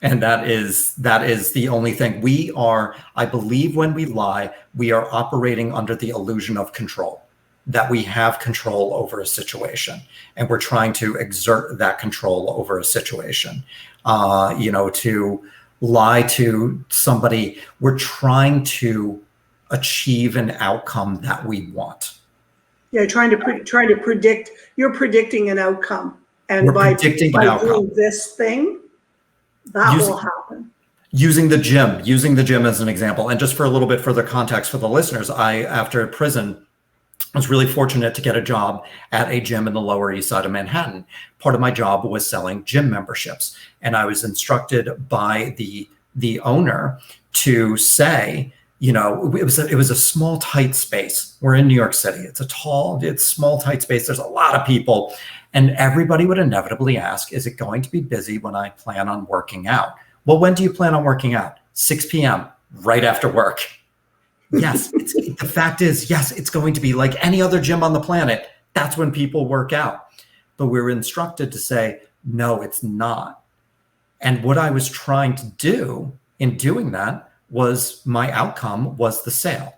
And that is the only thing. I believe when we lie, we are operating under the illusion of control, that we have control over a situation. And we're trying to exert that control over a situation. To lie to somebody, we're trying to achieve an outcome that we want. Yeah, trying to predict, you're predicting an outcome. And we're by doing this thing, that will happen. Using the gym as an example. And just for a little bit further context for the listeners, after prison, I was really fortunate to get a job at a gym in the Lower East Side of Manhattan. Part of my job was selling gym memberships. And I was instructed by the owner to say, it was a small, tight space. We're in New York City. It's small, tight space. There's a lot of people. And everybody would inevitably ask, is it going to be busy when I plan on working out? Well, when do you plan on working out? 6 p.m., right after work. Yes, the fact is, yes, it's going to be like any other gym on the planet. That's when people work out. But we were instructed to say, no, it's not. And what I was trying to do in doing that was my outcome was the sale.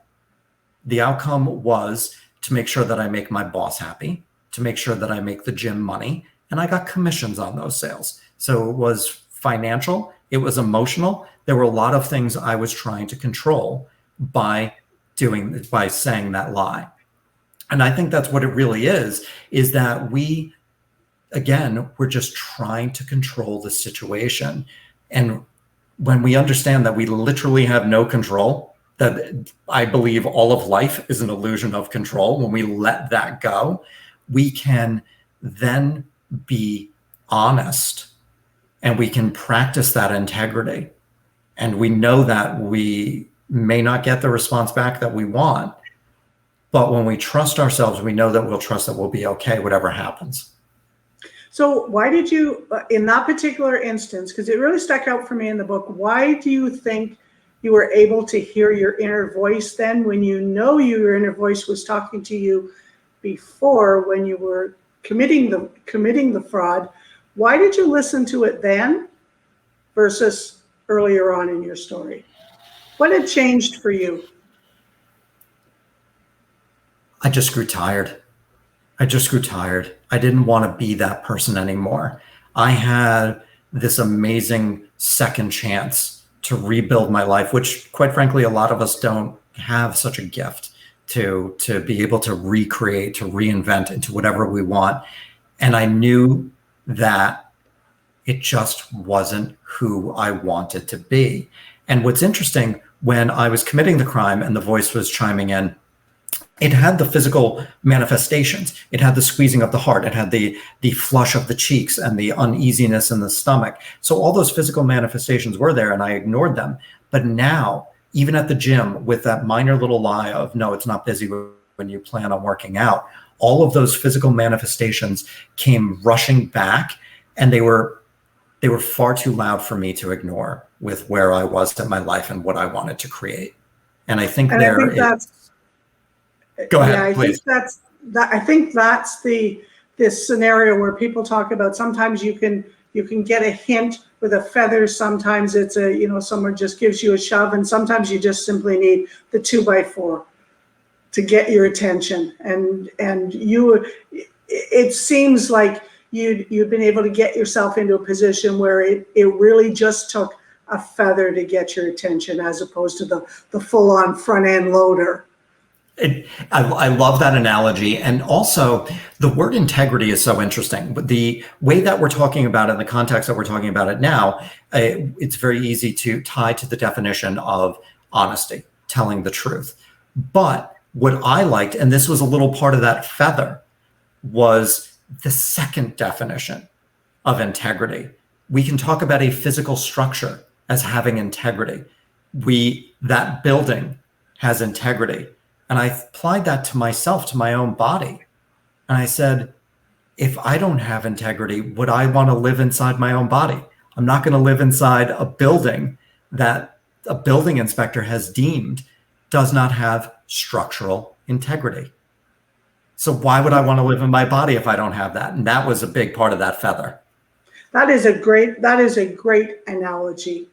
The outcome was to make sure that I make my boss happy, to make sure that I make the gym money, and I got commissions on those sales. So it was financial, it was emotional. There were a lot of things I was trying to control by saying that lie. And I think that's what it really is that we're just trying to control the situation. And when we understand that we literally have no control, that I believe all of life is an illusion of control, when we let that go, we can then be honest and we can practice that integrity. And we know that we may not get the response back that we want, but when we trust ourselves, we know that we'll trust that we'll be okay, whatever happens. So why did you, in that particular instance, because it really stuck out for me in the book, why do you think you were able to hear your inner voice then when your inner voice was talking to you before when you were committing the fraud? Why did you listen to it then versus earlier on in your story? What had changed for you? I just grew tired. I didn't want to be that person anymore. I had this amazing second chance to rebuild my life, which quite frankly, a lot of us don't have such a gift to be able to recreate, to reinvent into whatever we want. And I knew that it just wasn't who I wanted to be. And what's interesting, when I was committing the crime and the voice was chiming in, it had the physical manifestations. It had the squeezing of the heart. It had the flush of the cheeks and the uneasiness in the stomach. So all those physical manifestations were there, and I ignored them. But now, even at the gym, with that minor little lie of, no, it's not busy when you plan on working out, all of those physical manifestations came rushing back, and they were far too loud for me to ignore with where I was in my life and what I wanted to create. And I think that's go ahead, yeah, please. I think that's this scenario where people talk about, sometimes you can get a hint with a feather, sometimes it's someone just gives you a shove, and sometimes you just simply need the 2x4 to get your attention. And it seems like you've been able to get yourself into a position where it really just took a feather to get your attention, as opposed to the full-on front-end loader. I love that analogy. And also, the word integrity is so interesting. But the way that we're talking about it, in the context that we're talking about it now, it's very easy to tie to the definition of honesty, telling the truth. But what I liked, and this was a little part of that feather, was the second definition of integrity. We can talk about a physical structure as having integrity. That building has integrity. And I applied that to myself, to my own body. And I said, if I don't have integrity, would I want to live inside my own body? I'm not going to live inside a building that a building inspector has deemed does not have structural integrity. So why would I want to live in my body if I don't have that? And that was a big part of that feather. That is a great analogy.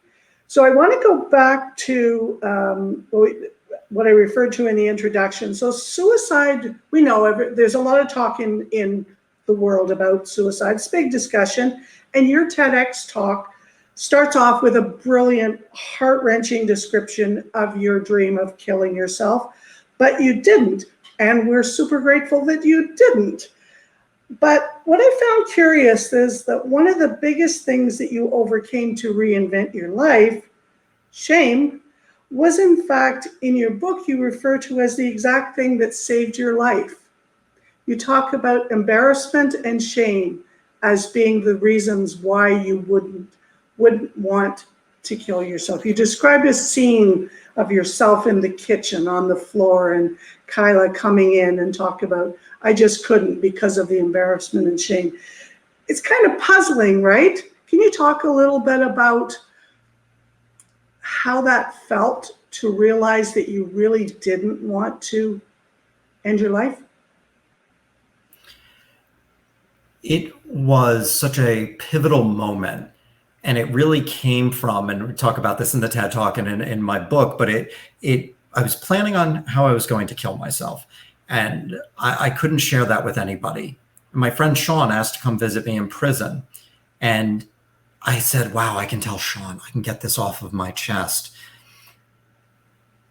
So I want to go back to what I referred to in the introduction. So suicide, we know there's a lot of talk in the world about suicide. It's a big discussion. And your TEDx talk starts off with a brilliant, heart-wrenching description of your dream of killing yourself, but you didn't. And we're super grateful that you didn't. But what I found curious is that one of the biggest things that you overcame to reinvent your life, shame, was in fact, in your book, you refer to as the exact thing that saved your life. You talk about embarrassment and shame as being the reasons why you wouldn't want to kill yourself. You described a scene of yourself in the kitchen on the floor and Kyla coming in and talk about, I just couldn't because of the embarrassment and shame. It's kind of puzzling, right? Can you talk a little bit about how that felt to realize that you really didn't want to end your life? It was such a pivotal moment. And it really came from, and we talk about this in the TED Talk and in my book, but I was planning on how I was going to kill myself. And I couldn't share that with anybody. My friend Sean asked to come visit me in prison. And I said, wow, I can tell Sean, I can get this off of my chest.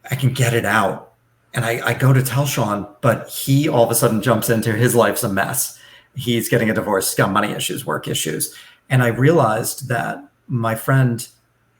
I can get it out. And I go to tell Sean, but he all of a sudden jumps into his life's a mess. He's getting a divorce, he's got money issues, work issues. And I realized that my friend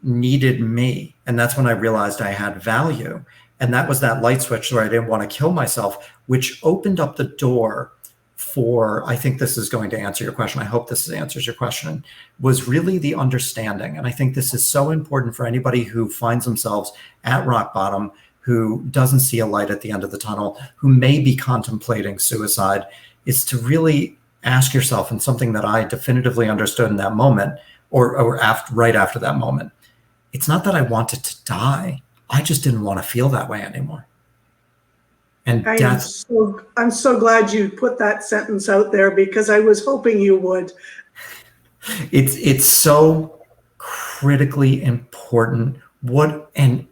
needed me. And that's when I realized I had value. And that was that light switch where I didn't want to kill myself, which opened up the door for, I think this is going to answer your question. I hope this answers your question, was really the understanding. And I think this is so important for anybody who finds themselves at rock bottom, who doesn't see a light at the end of the tunnel, who may be contemplating suicide, is to really ask yourself, and something that I definitively understood in that moment, or right after that moment, it's not that I wanted to die. I just didn't want to feel that way anymore. And I'm so glad you put that sentence out there, because I was hoping you would. It's so critically important. What a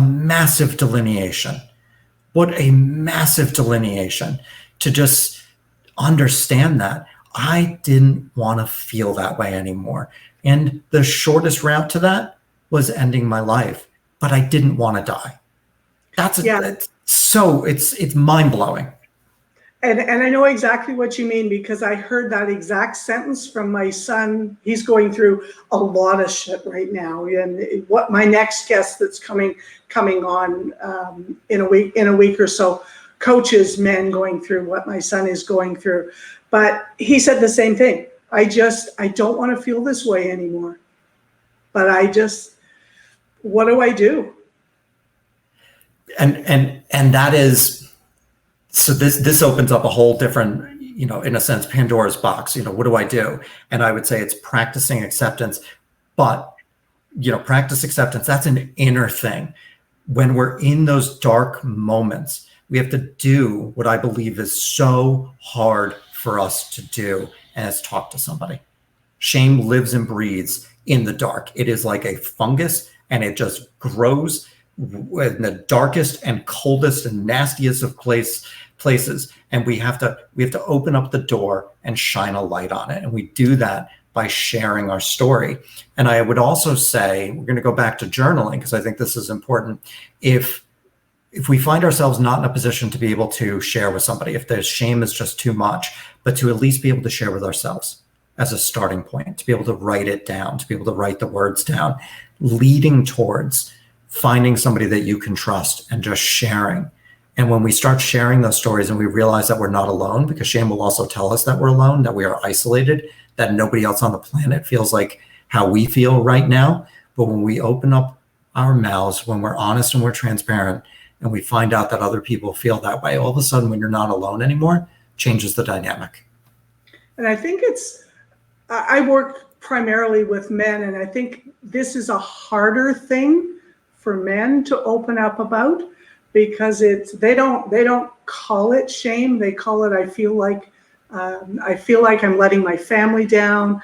massive delineation. What a massive delineation to just understand that I didn't want to feel that way anymore. And the shortest route to that was ending my life, but I didn't want to die. It's mind blowing. And I know exactly what you mean, because I heard that exact sentence from my son. He's going through a lot of shit right now. And what my next guest that's coming on in a week or so coaches men going through what my son is going through. But he said the same thing. I don't want to feel this way anymore. But what do I do? And that is, so this opens up a whole different, in a sense, Pandora's box. What do I do? And I would say it's practicing acceptance. But, practice acceptance, that's an inner thing. When we're in those dark moments, we have to do what I believe is so hard for us to do, and it's talk to somebody. Shame lives and breathes in the dark. It is like a fungus, and it just grows in the darkest and coldest and nastiest of places. And we have to open up the door and shine a light on it. And we do that by sharing our story. And I would also say, we're going to go back to journaling, because I think this is important. If we find ourselves not in a position to be able to share with somebody, if the shame is just too much, but to at least be able to share with ourselves as a starting point, to be able to write it down, to be able to write the words down, leading towards finding somebody that you can trust and just sharing. And when we start sharing those stories and we realize that we're not alone, because shame will also tell us that we're alone, that we are isolated, that nobody else on the planet feels like how we feel right now. But when we open up our mouths, when we're honest and we're transparent, and we find out that other people feel that way, all of a sudden, when you're not alone anymore, changes the dynamic. And I think I work primarily with men, and I think this is a harder thing for men to open up about, because they don't call it shame. They call it, I feel like I'm letting my family down.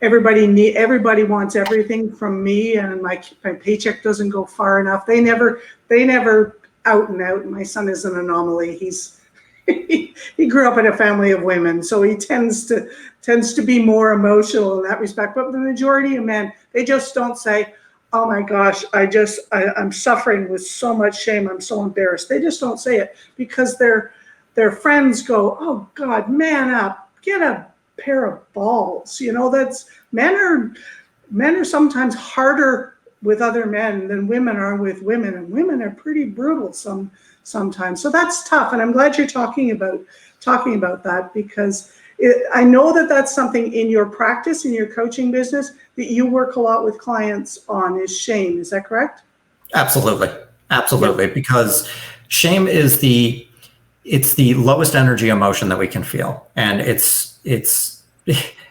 Everybody wants everything from me, and my paycheck doesn't go far enough. They never out and out. My son is an anomaly. He grew up in a family of women, so he tends to be more emotional in that respect. But the majority of men, they just don't say, "Oh my gosh, I'm suffering with so much shame. I'm so embarrassed." They just don't say it, because their friends go, "Oh God, man up, get a pair of balls." Men are sometimes harder with other men than women are with women, and women are pretty brutal sometimes. So that's tough, and I'm glad you're talking about that, because I know that that's something in your practice, in your coaching business, that you work a lot with clients on, is shame. Is that correct? Absolutely. Yep. Because shame is the lowest energy emotion that we can feel. And it's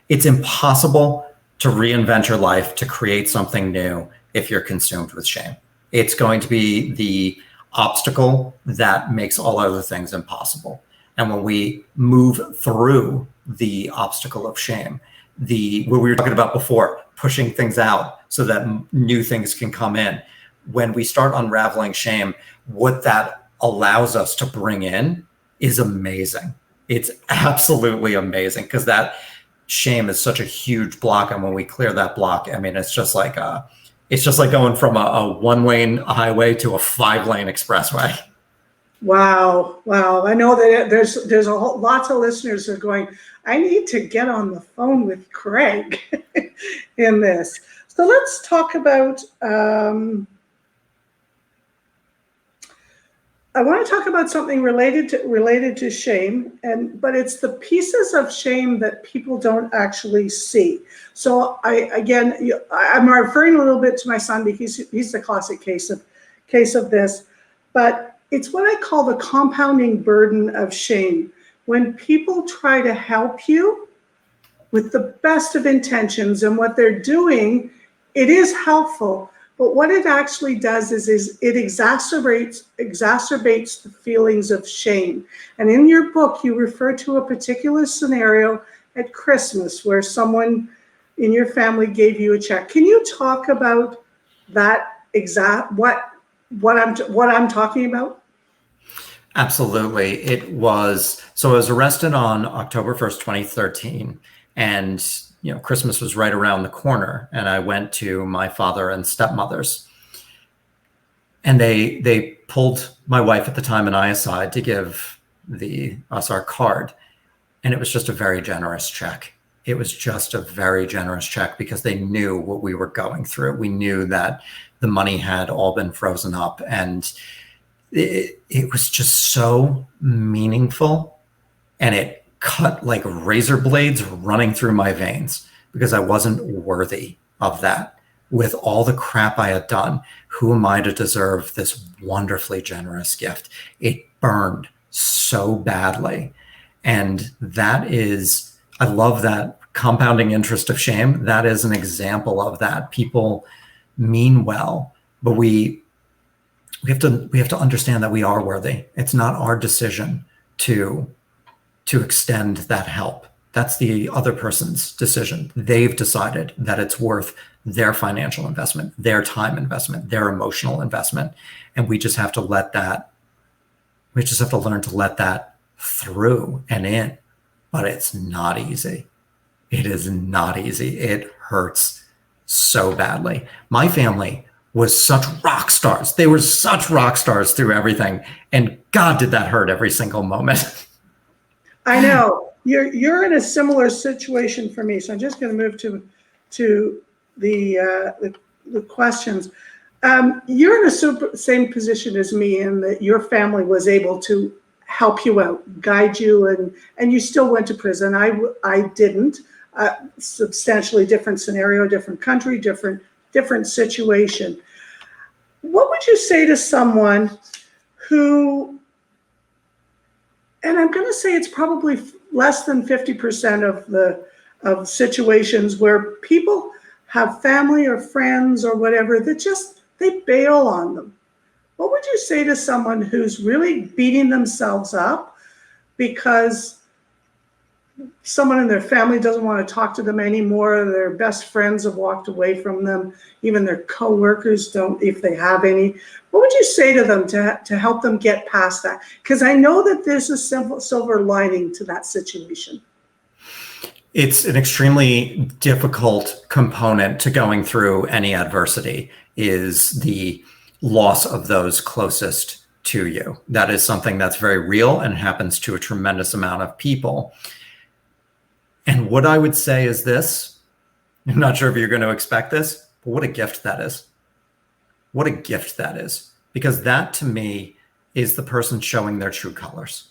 impossible to reinvent your life, to create something new, if you're consumed with shame. It's going to be the obstacle that makes all other things impossible. And when we move through the obstacle of shame, what we were talking about before, pushing things out so that new things can come in. When we start unraveling shame, what that allows us to bring in is amazing. It's absolutely amazing, because that shame is such a huge block. And when we clear that block, I mean, it's just like going from a one-lane highway to a 5-lane expressway. Wow. I know that there's lots of listeners who are going, I need to get on the phone with Craig in this. So let's talk about, I want to talk about something related to shame, but it's the pieces of shame that people don't actually see. So I'm referring a little bit to my son, because he's the classic case of this, but it's what I call the compounding burden of shame. When people try to help you with the best of intentions, and what they're doing, it is helpful. But what it actually does is it exacerbates the feelings of shame. And in your book, you refer to a particular scenario at Christmas where someone in your family gave you a check. Can you talk about that what I'm talking about? Absolutely. I was arrested on October 1st, 2013. And Christmas was right around the corner, and I went to my father and stepmother's, and they pulled my wife at the time and I aside to give us our card. And it was just a very generous check. It was just a very generous check because they knew what we were going through. We knew that the money had all been frozen up, and it was just so meaningful, and it cut like razor blades running through my veins because I wasn't worthy of that. With all the crap I had done, who am I to deserve this wonderfully generous gift? It burned so badly. And that is, I love that compounding interest of shame. That is an example of that. People mean well, but we have to understand that we are worthy. It's not our decision to extend that help. That's the other person's decision. They've decided that it's worth their financial investment, their time investment, their emotional investment. And we just have to learn to let that through and in. But it's not easy. It is not easy. It hurts so badly. My family was such rock stars. They were such rock stars through everything. And God, did that hurt every single moment. I know. You're in a similar situation for me. So I'm just going to move to the questions. You're in a same position as me in that your family was able to help you out, guide you, and you still went to prison. I didn't. Substantially different scenario, different country, different situation. What would you say to someone who, and I'm going to say it's probably less than 50% of situations where people have family or friends or whatever that they bail on them. What would you say to someone who's really beating themselves up because someone in their family doesn't want to talk to them anymore, their best friends have walked away from them, even their coworkers don't, if they have any? What would you say to them to help them get past that? Because I know that there's a silver lining to that situation. It's an extremely difficult component to going through any adversity is the loss of those closest to you. That is something that's very real and happens to a tremendous amount of people. And what I would say is this, I'm not sure if you're going to expect this, but what a gift that is. What a gift that is. Because that to me is the person showing their true colors.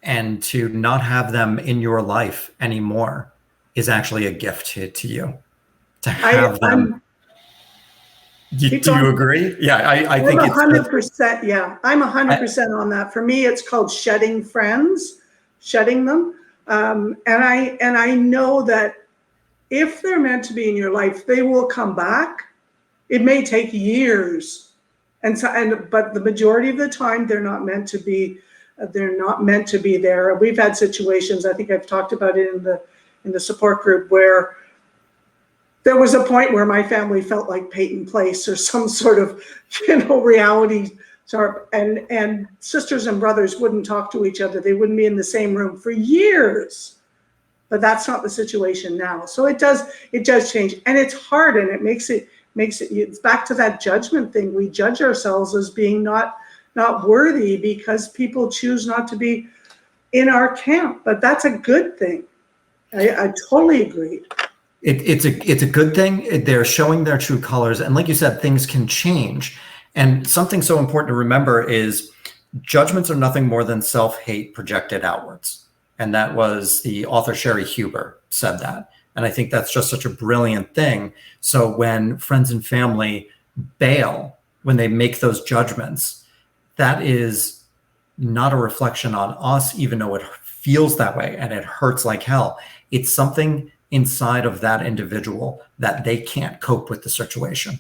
And to not have them in your life anymore is actually a gift to you. To have them. Do you agree? Yeah, I think it's 100%. Yeah, I'm 100% on that. For me, it's called shedding friends, shedding them. And I know that if they're meant to be in your life, they will come back. It may take years, but the majority of the time, they're not meant to be. They're not meant to be there. We've had situations. I think I've talked about it in the support group where there was a point where my family felt like Peyton Place or some sort of, reality. And sisters and brothers wouldn't talk to each other. They wouldn't be in the same room for years. But that's not the situation now. So it does change, and it's hard, and it makes it. It's back to that judgment thing. We judge ourselves as being not worthy because people choose not to be in our camp. But that's a good thing. I totally agree. It's a good thing. They're showing their true colors, and like you said, things can change. And something so important to remember is judgments are nothing more than self-hate projected outwards. And that was the author Sherry Huber said that. And I think that's just such a brilliant thing. So when friends and family bail, when they make those judgments, that is not a reflection on us, even though it feels that way and it hurts like hell. It's something inside of that individual that they can't cope with the situation.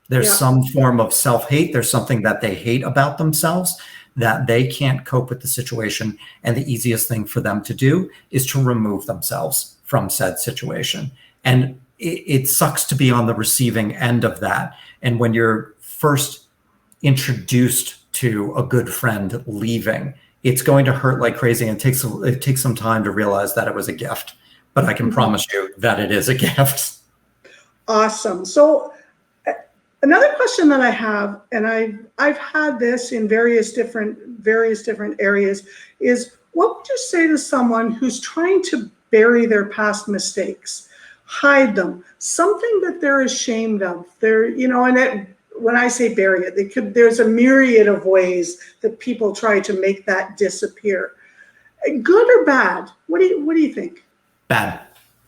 There's some form of self-hate. There's something that they hate about themselves that they can't cope with the situation. And the easiest thing for them to do is to remove themselves from said situation. And it sucks to be on the receiving end of that. And when you're first introduced to a good friend leaving, it's going to hurt like crazy. And it takes some time to realize that it was a gift. but I can promise you that it is a gift. Awesome. So another question that I have, and I've had this in various different areas, is what would you say to someone who's trying to bury their past mistakes, hide them, something that they're ashamed of? When I say bury it, there's a myriad of ways that people try to make that disappear. Good or bad? What do you think? Bad.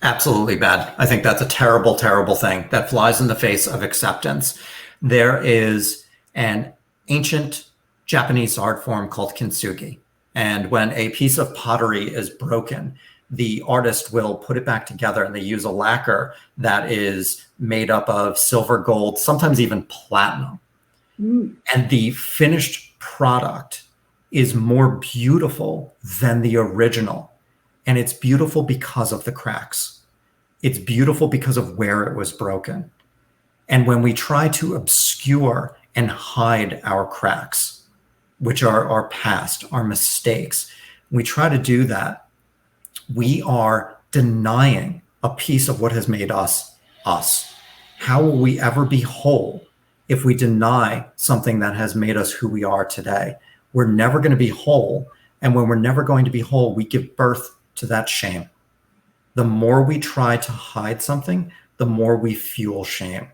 Absolutely bad. I think that's a terrible, terrible thing that flies in the face of acceptance. There is an ancient Japanese art form called kintsugi. And when a piece of pottery is broken, the artist will put it back together, and they use a lacquer that is made up of silver, gold, sometimes even platinum. And the finished product is more beautiful than the original. And it's beautiful because of the cracks. It's beautiful because of where it was broken. And when we try to obscure and hide our cracks, which are our past, our mistakes, we try to do that, we are denying a piece of what has made us us. How will we ever be whole if we deny something that has made us who we are today? We're never going to be whole. And when we're never going to be whole, we give birth to that shame. The more we try to hide something, the more we fuel shame.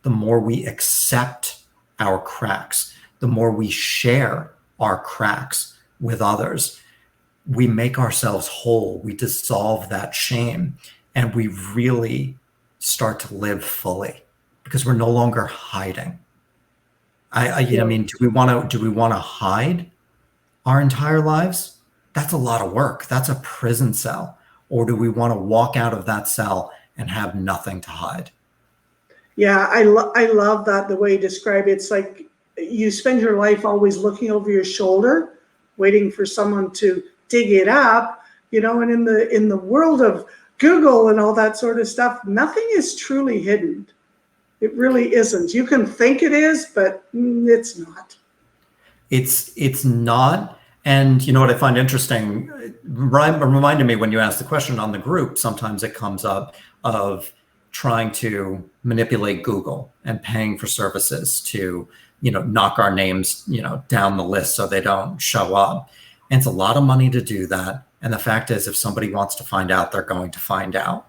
The more we accept our cracks, the more we share our cracks with others, we make ourselves whole. We dissolve that shame, and we really start to live fully because we're no longer hiding. I mean, do we want to hide our entire lives? That's a lot of work. That's a prison cell. Or do we want to walk out of that cell and have nothing to hide? Yeah, I love that, the way you describe it. It's like you spend your life always looking over your shoulder, waiting for someone to dig it up, and in the world of Google and all that sort of stuff, nothing is truly hidden. It really isn't. You can think it is, but it's not. It's not. And you know what I find interesting, reminded me when you asked the question on the group, sometimes it comes up of trying to manipulate Google and paying for services to, knock our names, down the list so they don't show up. And it's a lot of money to do that. And the fact is, if somebody wants to find out, they're going to find out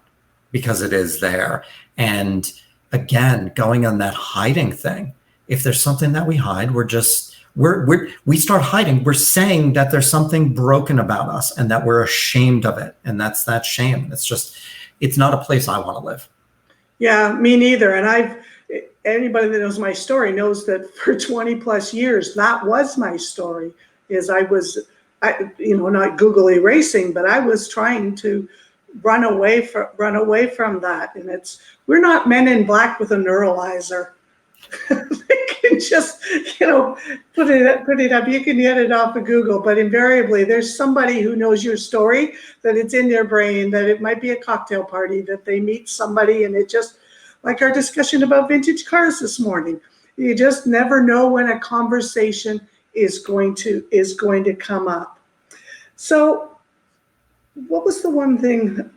because it is there. And again, going on that hiding thing, if there's something that we hide, we start hiding. We're saying that there's something broken about us and that we're ashamed of it. And that's that shame. It's not a place I want to live. Yeah, me neither. And anybody that knows my story knows that for 20 plus years, that was my story. Not Google erasing, but I was trying to run away from that. And we're not men in black with a neuralizer. They can just, put it up. You can get it off of Google, but invariably there's somebody who knows your story, that it's in their brain, that it might be a cocktail party, that they meet somebody, and it just, like our discussion about vintage cars this morning, you just never know when a conversation is going to come up. So what was the one thing?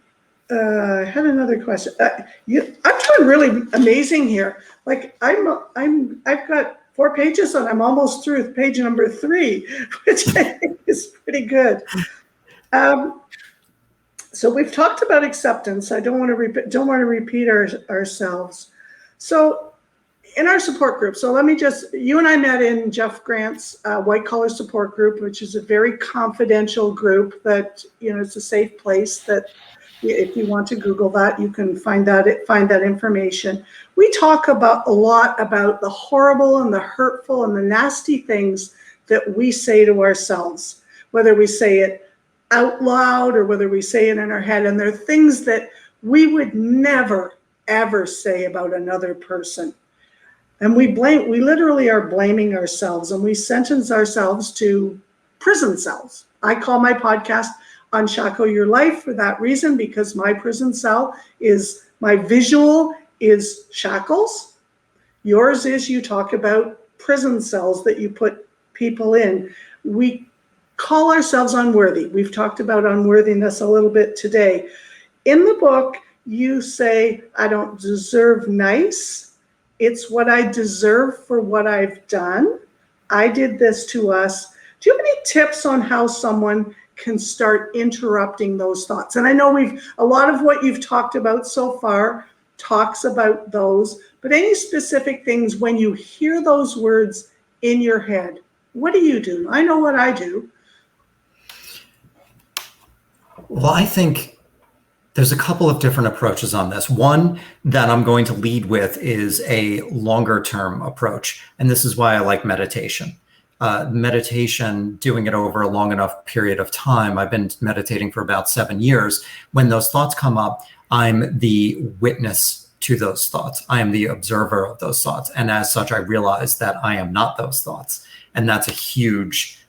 I had another question. I'm doing really amazing here. Like I've got 4 pages and I'm almost through with page number 3, which I think is pretty good. So we've talked about acceptance. I don't want to repeat ourselves. So in our support group, you and I met in Jeff Grant's white collar support group, which is a very confidential group that, it's a safe place that if you want to Google that, you can find that information. We talk a lot about the horrible and the hurtful and the nasty things that we say to ourselves, whether we say it out loud or whether we say it in our head. And there are things that we would never, ever say about another person. And we literally are blaming ourselves, and we sentence ourselves to prison cells. I call my podcast Unshackle Your Life for that reason, because my prison cell my visual is shackles. Yours is, you talk about prison cells that you put people in. We call ourselves unworthy. We've talked about unworthiness a little bit today. In the book, you say, I don't deserve nice. It's what I deserve for what I've done. I did this to us. Do you have any tips on how someone can start interrupting those thoughts? And I know a lot of what you've talked about so far talks about those, but any specific things when you hear those words in your head, what do you do? I know what I do. Well, I think there's a couple of different approaches on this. One that I'm going to lead with is a longer term approach. And this is why I like meditation. Meditation, doing it over a long enough period of time. I've been meditating for about 7 years. When those thoughts come up, I'm the witness to those thoughts. I am the observer of those thoughts. And as such, I realize that I am not those thoughts. And that's a huge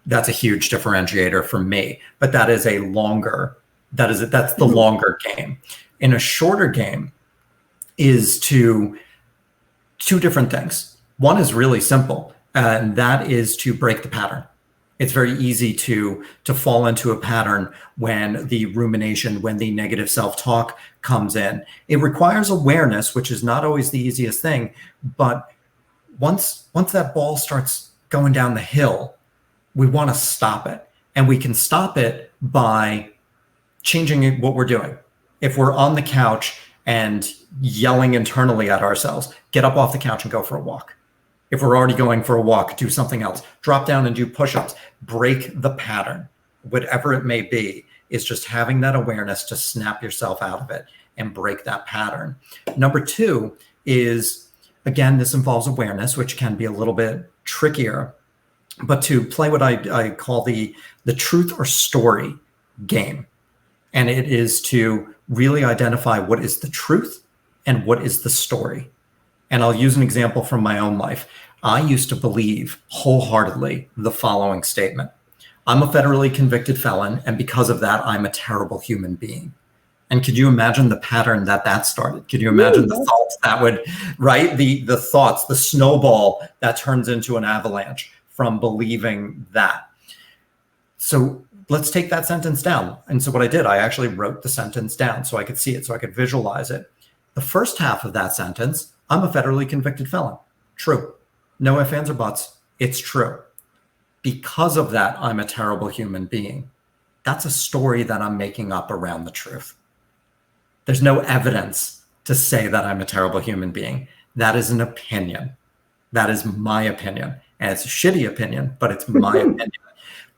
differentiator for me. But that's the longer game. In a shorter game is two different things. One is really simple, and that is to break the pattern. It's very easy to fall into a pattern when the rumination, when the negative self-talk comes in. It requires awareness, which is not always the easiest thing. But once that ball starts going down the hill, we want to stop it. And we can stop it by changing what we're doing. If we're on the couch and yelling internally at ourselves, get up off the couch and go for a walk. If we're already going for a walk, do something else. Drop down and do push-ups. Break the pattern. Whatever it may be, is just having that awareness to snap yourself out of it and break that pattern. Number 2 is, again, this involves awareness, which can be a little bit trickier, but to play what I call the truth or story game. And it is to really identify what is the truth and what is the story. And I'll use an example from my own life. I used to believe wholeheartedly the following statement. I'm a federally convicted felon, and because of that, I'm a terrible human being. And could you imagine the pattern that started? Could you imagine the thoughts that would, right? The thoughts, the snowball that turns into an avalanche from believing that. So let's take that sentence down. And so what I did, I actually wrote the sentence down so I could see it, so I could visualize it. The first half of that sentence, I'm a federally convicted felon. True. No ifs, ands, or buts. It's true. Because of that, I'm a terrible human being. That's a story that I'm making up around the truth. There's no evidence to say that I'm a terrible human being. That is an opinion. That is my opinion. And it's a shitty opinion, but it's my opinion.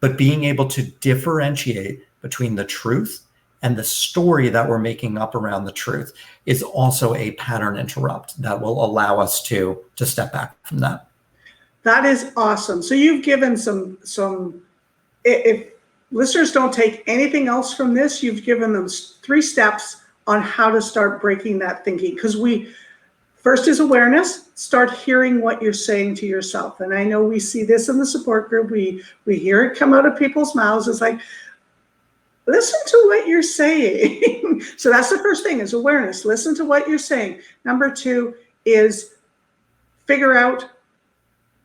But being able to differentiate between the truth and the story that we're making up around the truth is also a pattern interrupt that will allow us to step back from that. That is awesome. So you've given some, if listeners don't take anything else from this, you've given them 3 steps on how to start breaking that thinking. Because first is awareness. Start hearing what you're saying to yourself. And I know we see this in the support group. We hear it come out of people's mouths. It's like, listen to what you're saying. So that's the first thing, is awareness. Listen to what you're saying. Number 2 is figure out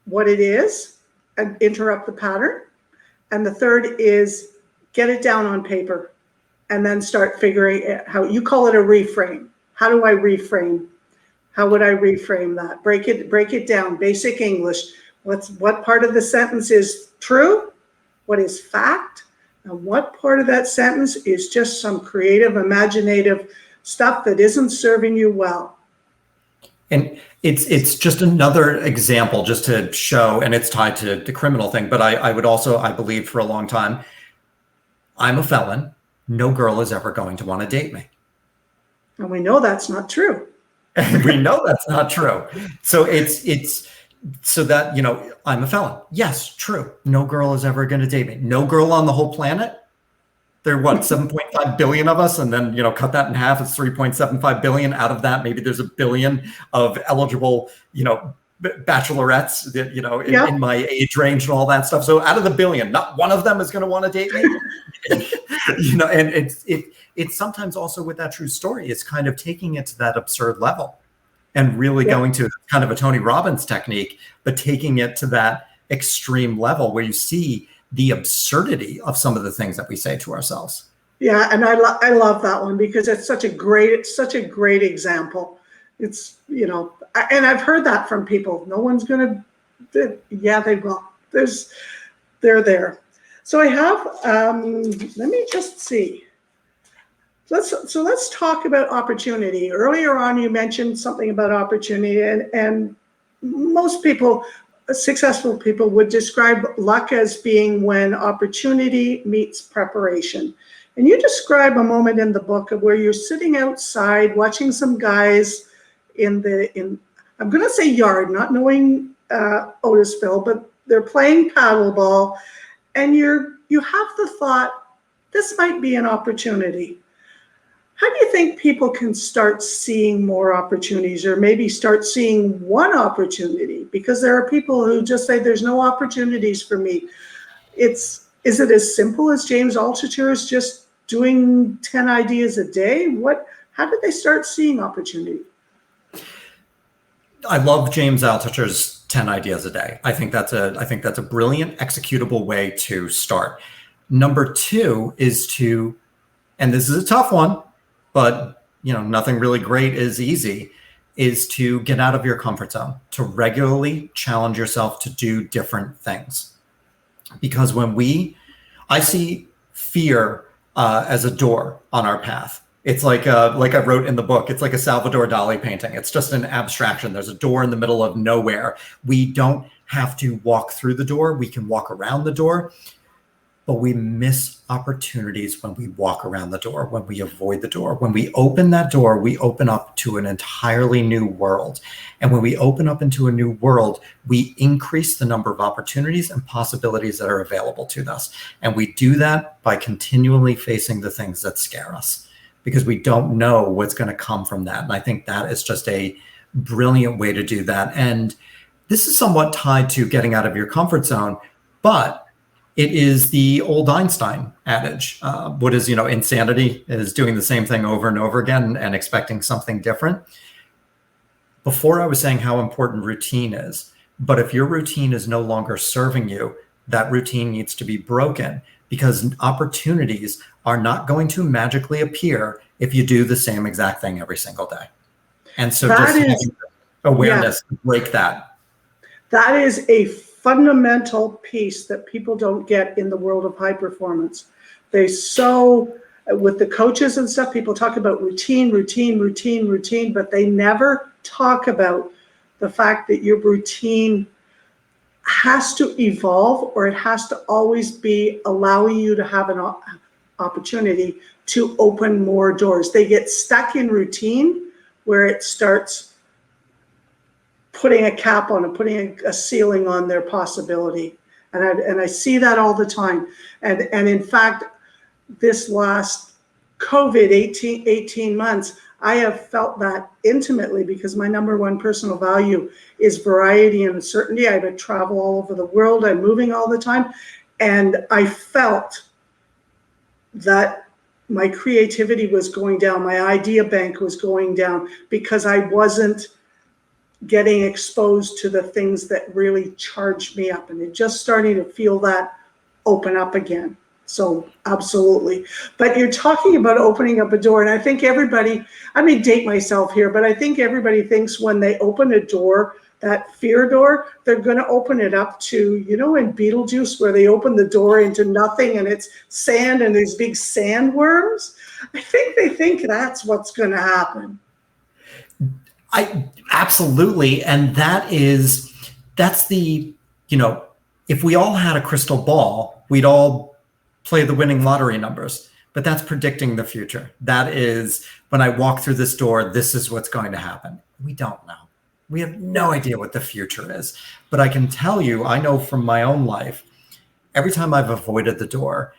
what it is and interrupt the pattern. And the third is get it down on paper and then start figuring out how you call it a reframe. How do I reframe? How would I reframe that? Break it down. Basic English. What part of the sentence is true? What is fact? And what part of that sentence is just some creative, imaginative stuff that isn't serving you well? And it's just another example just to show, and it's tied to the criminal thing, but I would also, I believed for a long time, I'm a felon. No girl is ever going to want to date me. And we know that's not true. And we know that's not true. So it's so that, I'm a felon. Yes, true. No girl is ever going to date me. No girl on the whole planet. There are 7.5 billion of us, and then, cut that in half, it's 3.75 billion. Out of that, maybe there's a billion of eligible, bachelorettes that, in my age range and all that stuff. So out of the billion, not one of them is going to want to date me. And it's sometimes also with that true story, it's kind of taking it to that absurd level and really going to kind of a Tony Robbins technique, but taking it to that extreme level where you see the absurdity of some of the things that we say to ourselves. Yeah, and I love that one because it's such a great example. It's, and I've heard that from people. No one's going to, yeah, they will. They're there. So I have, let me just see. Let's talk about opportunity. Earlier on, you mentioned something about opportunity, and most people, successful people, would describe luck as being when opportunity meets preparation. And you describe a moment in the book of where you're sitting outside watching some guys in I'm going to say yard, not knowing Otisville, but they're playing paddleball, and you have the thought, this might be an opportunity. How do you think people can start seeing more opportunities, or maybe start seeing one opportunity? Because there are people who just say there's no opportunities for me. Is it as simple as James Altucher's just doing 10 ideas a day? How did they start seeing opportunity? I love James Altucher's 10 ideas a day. I think that's a brilliant executable way to start. Number two is and this is a tough one, but nothing really great is easy, is to get out of your comfort zone, to regularly challenge yourself to do different things. Because I see fear as a door on our path. It's like I wrote in the book, it's like a Salvador Dali painting. It's just an abstraction. There's a door in the middle of nowhere. We don't have to walk through the door. We can walk around the door. But we miss opportunities when we walk around the door, when we avoid the door. When we open that door, we open up to an entirely new world. And when we open up into a new world, we increase the number of opportunities and possibilities that are available to us. And we do that by continually facing the things that scare us, because we don't know what's going to come from that. And I think that is just a brilliant way to do that. And this is somewhat tied to getting out of your comfort zone, but it is the old Einstein adage. What is, insanity is doing the same thing over and over again and expecting something different. Before I was saying how important routine is, but if your routine is no longer serving you, that routine needs to be broken, because opportunities are not going to magically appear if you do the same exact thing every single day. And so having awareness to break that. That is a fundamental piece that people don't get in the world of high performance. With the coaches and stuff, people talk about routine, but they never talk about the fact that your routine has to evolve, or it has to always be allowing you to have an opportunity to open more doors. They get stuck in routine where it starts putting a cap on it, putting a ceiling on their possibility. And I see that all the time. And in fact, this last COVID 18 months, I have felt that intimately, because my number one personal value is variety and uncertainty. I would travel all over the world. I'm moving all the time. And I felt that my creativity was going down. My idea bank was going down because I wasn't getting exposed to the things that really charged me up, and it just starting to feel that open up again. So absolutely. But you're talking about opening up a door, and I think everybody, I may date myself here, but I think everybody thinks when they open a door, that fear door, they're going to open it up to, in Beetlejuice, where they open the door into nothing and it's sand and there's big sandworms. I think they think that's what's going to happen. Absolutely. And that's the, if we all had a crystal ball, we'd all play the winning lottery numbers, but that's predicting the future. That is, when I walk through this door, this is what's going to happen. We don't know. We have no idea what the future is, but I can tell you, I know from my own life, every time I've avoided the door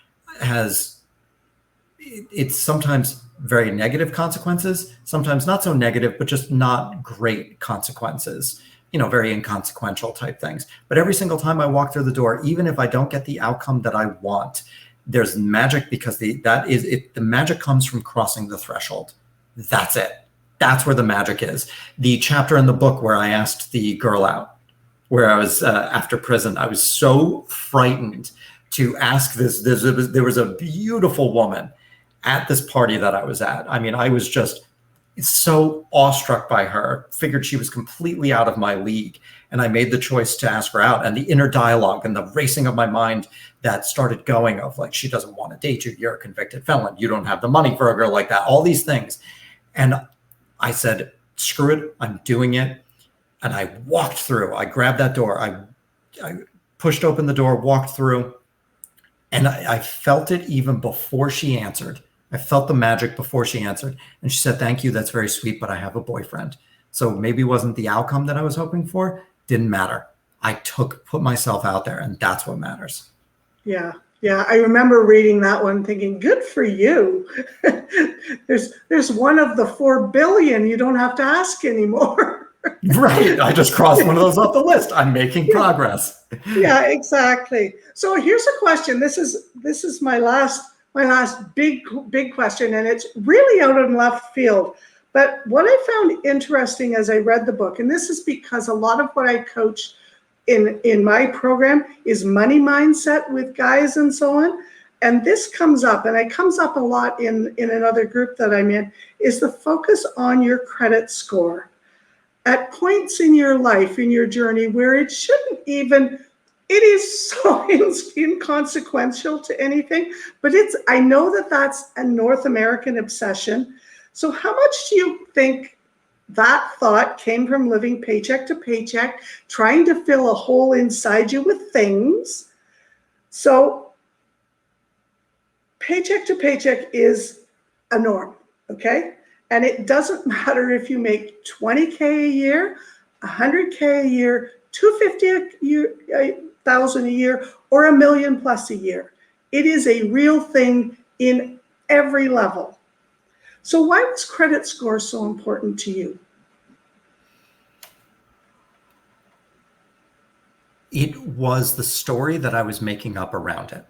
it's sometimes very negative consequences, sometimes not so negative, but just not great consequences, very inconsequential type things. But every single time I walk through the door, even if I don't get the outcome that I want, there's magic, because the magic comes from crossing the threshold. That's it. That's where the magic is. The chapter in the book where I asked the girl out, where I was after prison, I was so frightened to ask this. There was a beautiful woman, at this party that I was at. I mean, I was just so awestruck by her, figured she was completely out of my league. And I made the choice to ask her out. And the inner dialogue and the racing of my mind that started going of like, she doesn't want to date you. You're a convicted felon. You don't have the money for a girl like that. All these things. And I said, screw it. I'm doing it. And I walked through. I grabbed that door. I pushed open the door, walked through. And I felt it even before she answered. I felt the magic before she answered. And she said, thank you. That's very sweet, but I have a boyfriend. So maybe it wasn't the outcome that I was hoping for. Didn't matter. I put myself out there, and that's what matters. Yeah. Yeah. I remember reading that one thinking, good for you. There's one of the 4 billion you don't have to ask anymore. Right. I just crossed one of those off the list. I'm making progress. Yeah, exactly. So here's a question. This is my last big question, and it's really out in left field. But what I found interesting as I read the book, and this is because a lot of what I coach in my program is money mindset with guys and so on. And this comes up, and it comes up a lot in another group that I'm in, is the focus on your credit score. At points in your life, in your journey, where it shouldn't even, it is so inconsequential to anything, but I know that that's a North American obsession. So how much do you think that thought came from living paycheck to paycheck, trying to fill a hole inside you with things? So paycheck to paycheck is a norm, okay? And it doesn't matter if you make 20K a year, 100K a year, 250,000 a year, or $1 million plus a year. It is a real thing in every level. So why was credit score so important to you? It was the story that I was making up around it.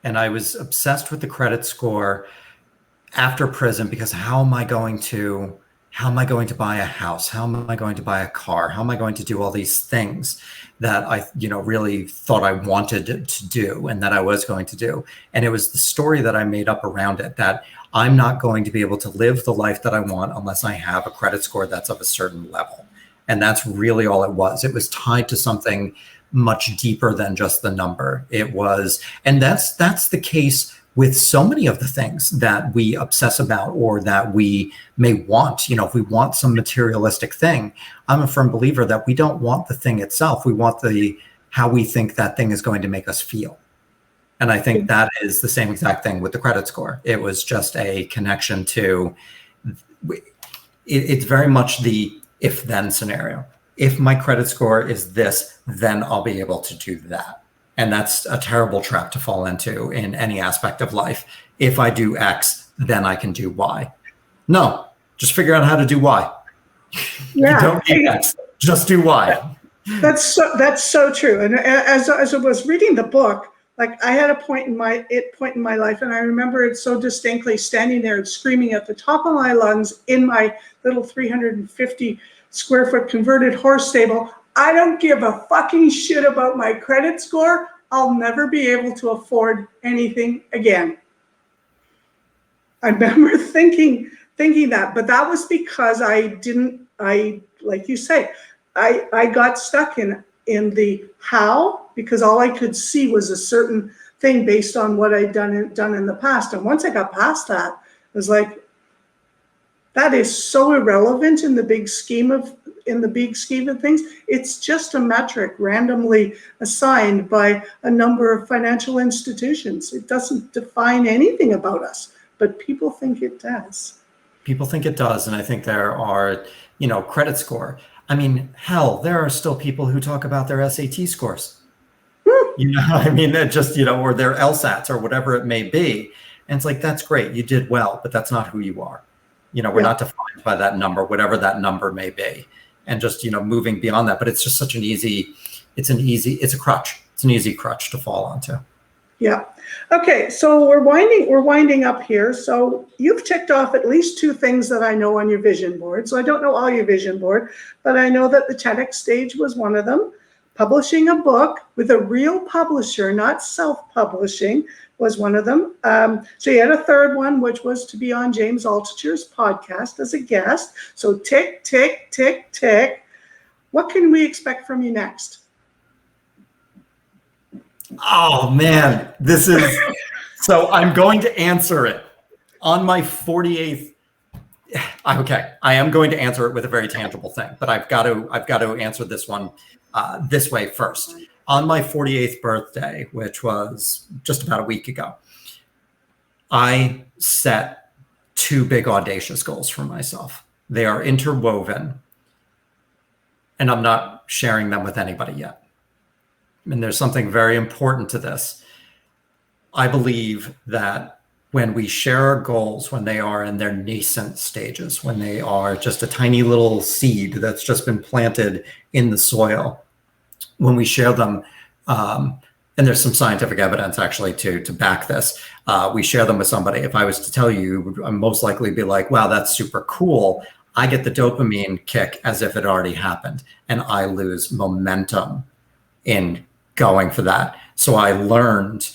And I was obsessed with the credit score after prison, because how am I going to buy a house? How am I going to buy a car? How am I going to do all these things that I, really thought I wanted to do and that I was going to do? And it was the story that I made up around it, that I'm not going to be able to live the life that I want unless I have a credit score that's of a certain level. And that's really all it was. It was tied to something much deeper than just the number. It was, and that's the case with so many of the things that we obsess about or that we may want. If we want some materialistic thing, I'm a firm believer that we don't want the thing itself. We want how we think that thing is going to make us feel. And I think that is the same exact thing with the credit score. It was just a connection to, it's very much the if-then scenario. If my credit score is this, then I'll be able to do that. And that's a terrible trap to fall into in any aspect of life. If I do X, then I can do Y. No, just figure out how to do Y. Yeah. You don't need X, just do Y. That's so true. And as I was reading the book, like I had a point in my life, and I remember it so distinctly, standing there and screaming at the top of my lungs in my little 350 square foot converted horse stable, I don't give a fucking shit about my credit score. I'll never be able to afford anything again. I remember thinking that, but that was because like you say, I got stuck in the how, because all I could see was a certain thing based on what I'd done in the past. And once I got past that, it was like, that is so irrelevant in the big scheme of things. It's just a metric randomly assigned by a number of financial institutions. It doesn't define anything about us, but people think it does. People think it does. And I think there are, credit score. I mean, hell, there are still people who talk about their SAT scores. Just, or their LSATs or whatever it may be. And it's like, that's great. You did well, but that's not who you are. We're not defined by that number, whatever that number may be. And just, moving beyond that. But it's just such it's a crutch. It's an easy crutch to fall onto. Yeah. Okay. So we're winding up here. So you've ticked off at least 2 things that I know on your vision board. So I don't know all your vision board, but I know that the TEDx stage was one of them. publishing a book with a real publisher, not self-publishing, was one of them. So you had a third one, which was to be on James Altucher's podcast as a guest. So tick, tick, tick, tick. What can we expect from you next? Oh man, this is, so I'm going to answer it on my 48th. Okay, I am going to answer it with a very tangible thing, but I've got to answer this one this way first. On my 48th birthday, which was just about a week ago, I set 2 big audacious goals for myself. They are interwoven, and I'm not sharing them with anybody yet. And there's something very important to this. I believe that when we share our goals, when they are in their nascent stages, when they are just a tiny little seed that's just been planted in the soil, when we share them, and there's some scientific evidence actually to back this, we share them with somebody. If I was to tell you, I'd most likely be like, wow, that's super cool. I get the dopamine kick as if it already happened, and I lose momentum in going for that. So I learned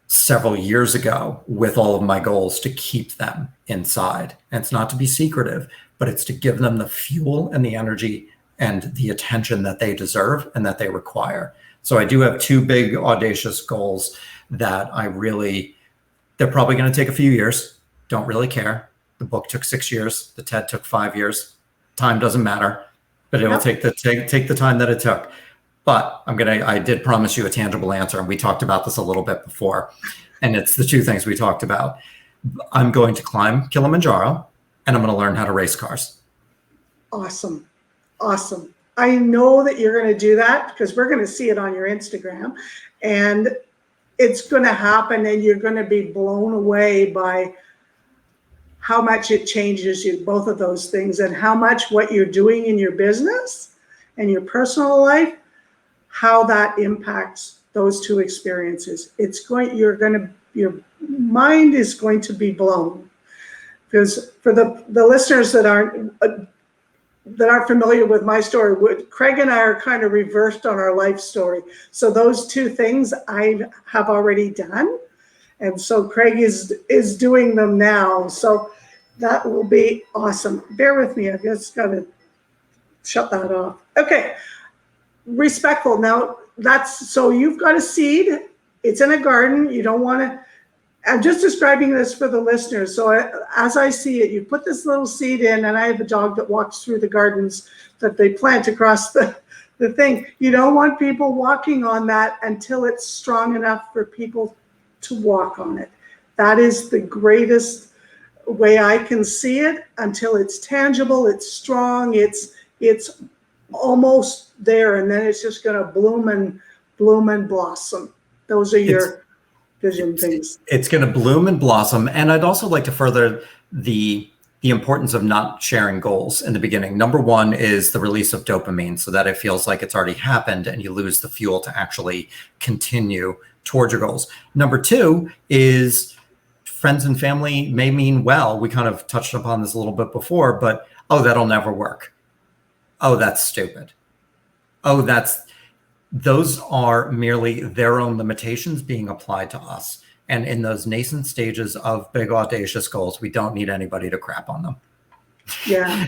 several years ago with all of my goals to keep them inside. And it's not to be secretive, but it's to give them the fuel and the energy and the attention that they deserve and that they require. So I do have 2 big audacious goals that they're probably going to take a few years. Don't really care. The book took 6 years. The TED took 5 years. Time doesn't matter, but it will take the time that it took. But I did promise you a tangible answer, and we talked about this a little bit before, and it's the 2 things we talked about. I'm going to climb Kilimanjaro, and I'm going to learn how to race cars. Awesome. Awesome. I know that you're going to do that because we're going to see it on your Instagram, and it's going to happen, and you're going to be blown away by how much it changes you, both of those things, and how much what you're doing in your business and your personal life, how that impacts those 2 experiences. Your mind is going to be blown. Because for the listeners that aren't familiar with my story, Craig and I are kind of reversed on our life story. So those 2 things I have already done. And so Craig is doing them now. So that will be awesome. Bear with me. I've just got to shut that off. Okay. Respectful. Now so you've got a seed. It's in a garden. You don't want to, I'm just describing this for the listeners. So as I see it, you put this little seed in, and I have a dog that walks through the gardens that they plant across the thing. You don't want people walking on that until it's strong enough for people to walk on it. That is the greatest way I can see it, until it's tangible, it's strong, it's almost there, and then it's just going to bloom and blossom. Those are your vision things. It's going to bloom and blossom. And I'd also like to further the importance of not sharing goals in the beginning. Number 1 is the release of dopamine, so that it feels like it's already happened and you lose the fuel to actually continue towards your goals. Number 2 is friends and family may mean well. We kind of touched upon this a little bit before, but, oh, that'll never work. Oh, that's stupid. Oh, those are merely their own limitations being applied to us. And in those nascent stages of big audacious goals, we don't need anybody to crap on them. Yeah.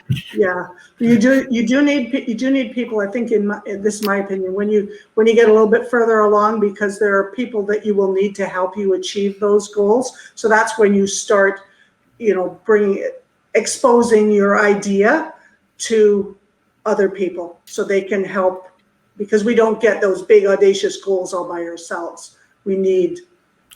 You do need people. I think this is my opinion. When you get a little bit further along, because there are people that you will need to help you achieve those goals. So that's when you start, exposing your idea to other people so they can help, because we don't get those big audacious goals all by ourselves. We need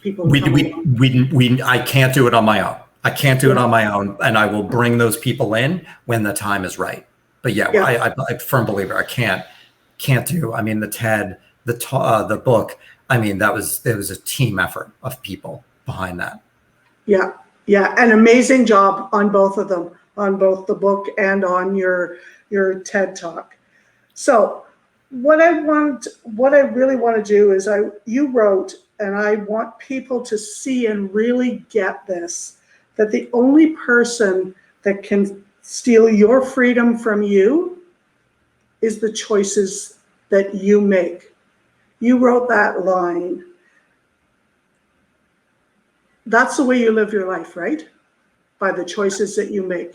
people. I can't do it on my own. I can't do it on my own, and I will bring those people in when the time is right. But I'm a firm believer. I can't do. I mean, the TED, the book. I mean, there was a team effort of people behind that. Yeah, an amazing job on both of them, on both the book and on your TED Talk. So what I really want to do is you wrote, and I want people to see and really get this, that the only person that can steal your freedom from you is the choices that you make. You wrote that line. That's the way you live your life, right? By the choices that you make.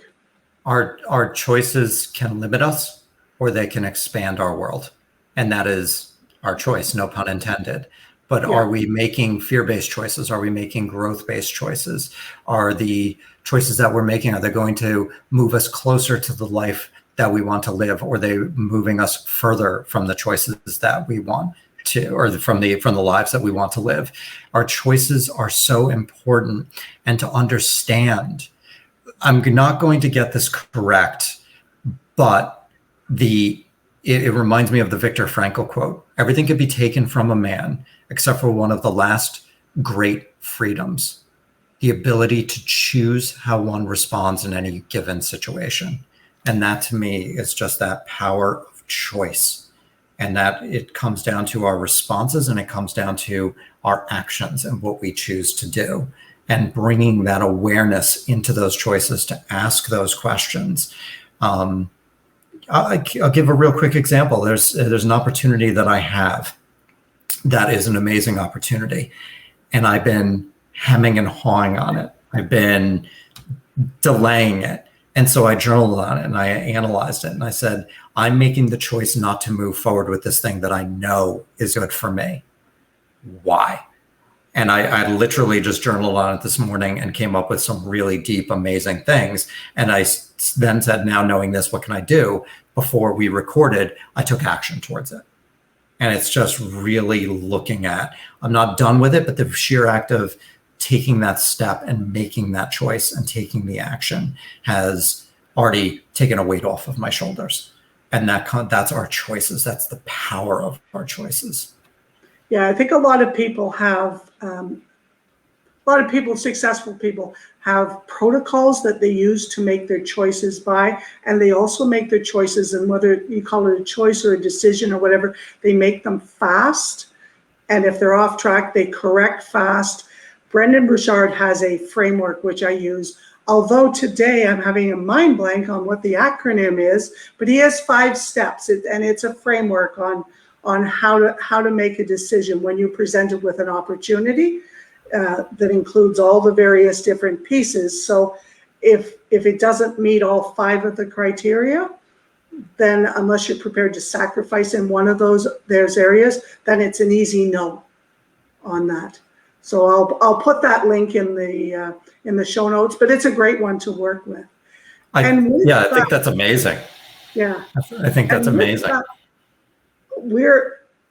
Our choices can limit us or they can expand our world. And that is our choice, no pun intended. But Yeah. are we making fear-based choices? Are we making growth-based choices? Are the choices that we're making, are they going to move us closer to the life that we want to live? Or are they moving us further from the choices that we want to, or from the lives that we want to live? Our choices are so important. And to understand, I'm not going to get this correct, but it reminds me of the Viktor Frankl quote: everything could be taken from a man except for one of the last great freedoms, the ability to choose how one responds in any given situation. And that to me is just that power of choice. And that it comes down to our responses, and it comes down to our actions and what we choose to do, and bringing that awareness into those choices to ask those questions. I'll give a real quick example. There's an opportunity that I have that is an amazing opportunity, and I've been hemming and hawing on it. I've been delaying it. And so I journaled on it and I analyzed it, and I said, I'm making the choice not to move forward with this thing that I know is good for me. Why? And I literally just journaled on it this morning and came up with some really deep, amazing things. And I then said, now knowing this, what can I do? Before we recorded, I took action towards it. And it's just really looking at, I'm not done with it, but the sheer act of taking that step and making that choice and taking the action has already taken a weight off of my shoulders. And that's our choices. That's the power of our choices. Yeah, I think a lot of people have, successful people have protocols that they use to make their choices by, and they also make their choices, and whether you call it a choice or a decision or whatever, they make them fast. And if they're off track, they correct fast. Brendan Burchard has a framework which I use, although today I'm having a mind blank on what the acronym is, but he has 5 steps, and it's a framework on how to make a decision when you're presented with an opportunity that includes all the various different pieces. So if it doesn't meet all 5 of the criteria, then unless you're prepared to sacrifice in one of those areas, then it's an easy no on that. So I'll put that link in the show notes, but it's a great one to work with. I think that's amazing. Yeah, I think that's amazing.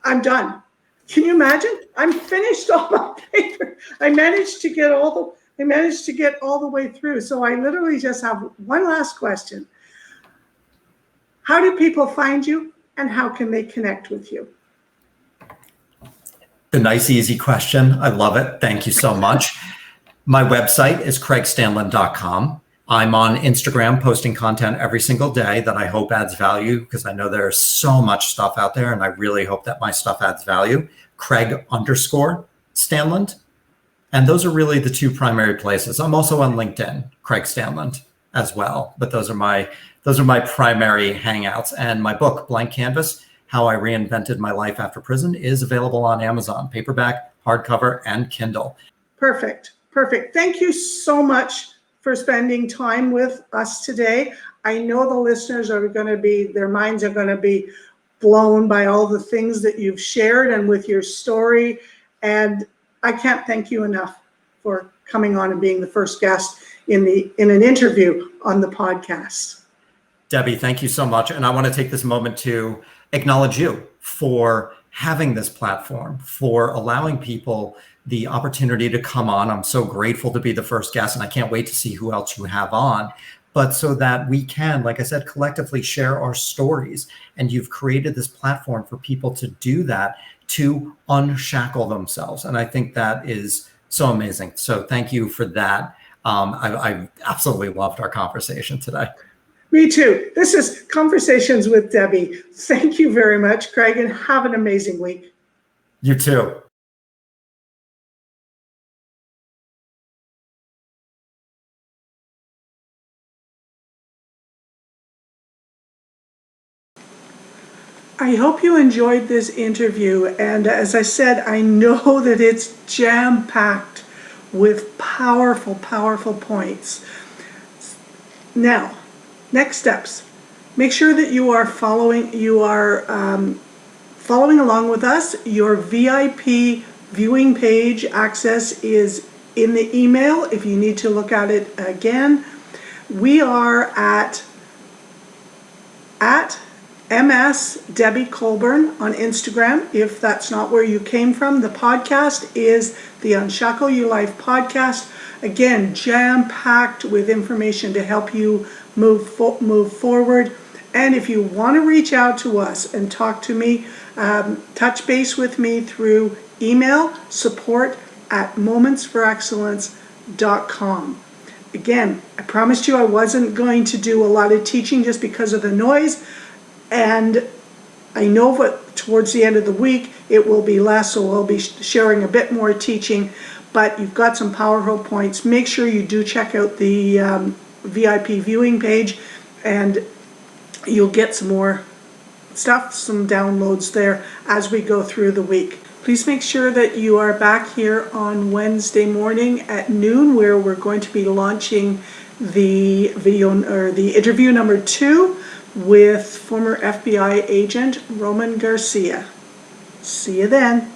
I'm done. Can you imagine? I'm finished all my paper. I managed to get all the way through. So I literally just have one last question. How do people find you, and how can they connect with you? The nice, easy question. I love it. Thank you so much. My website is craigstanlon.com. I'm on Instagram posting content every single day that I hope adds value, because I know there's so much stuff out there, and I really hope that my stuff adds value. Craig_Stanlon. And those are really the 2 primary places. I'm also on LinkedIn, Craig Stanlon, as well. But those are my primary hangouts. And my book, Blank Canvas: How I Reinvented My Life After Prison, is available on Amazon, paperback, hardcover, and Kindle. Perfect. Thank you so much for spending time with us today. I know the listeners their minds are going to be blown by all the things that you've shared and with your story. And I can't thank you enough for coming on and being the first guest in an interview on the podcast. Debbie, thank you so much. And I want to take this moment to acknowledge you for having this platform, for allowing people the opportunity to come on. I'm so grateful to be the first guest, and I can't wait to see who else you have on. But so that we can, like I said, collectively share our stories. And you've created this platform for people to do that, to unshackle themselves. And I think that is so amazing. So thank you for that. I absolutely loved our conversation today. Me too. This is Conversations with Debbie. Thank you very much, Craig, and have an amazing week. You too. I hope you enjoyed this interview. And as I said, I know that it's jam-packed with powerful, powerful points. Now, next steps. Make sure that you are following along with us. Your VIP viewing page access is in the email if you need to look at it again. We are at MS Debbie Colburn on Instagram, if that's not where you came from. The podcast is the Unshackle Your Life podcast. Again, jam-packed with information to help you move forward. And if you want to reach out to us and talk to me, touch base with me through email, support@momentsforexcellence.com. Again, I promised you I wasn't going to do a lot of teaching just because of the noise. And I know that towards the end of the week, it will be less, so we'll be sharing a bit more teaching, but you've got some powerful points. Make sure you do check out the VIP viewing page, and you'll get some more stuff, some downloads there as we go through the week. Please make sure that you are back here on Wednesday morning at noon, where we're going to be launching the video or the interview number 2 with former FBI agent Roman Garcia. See you then.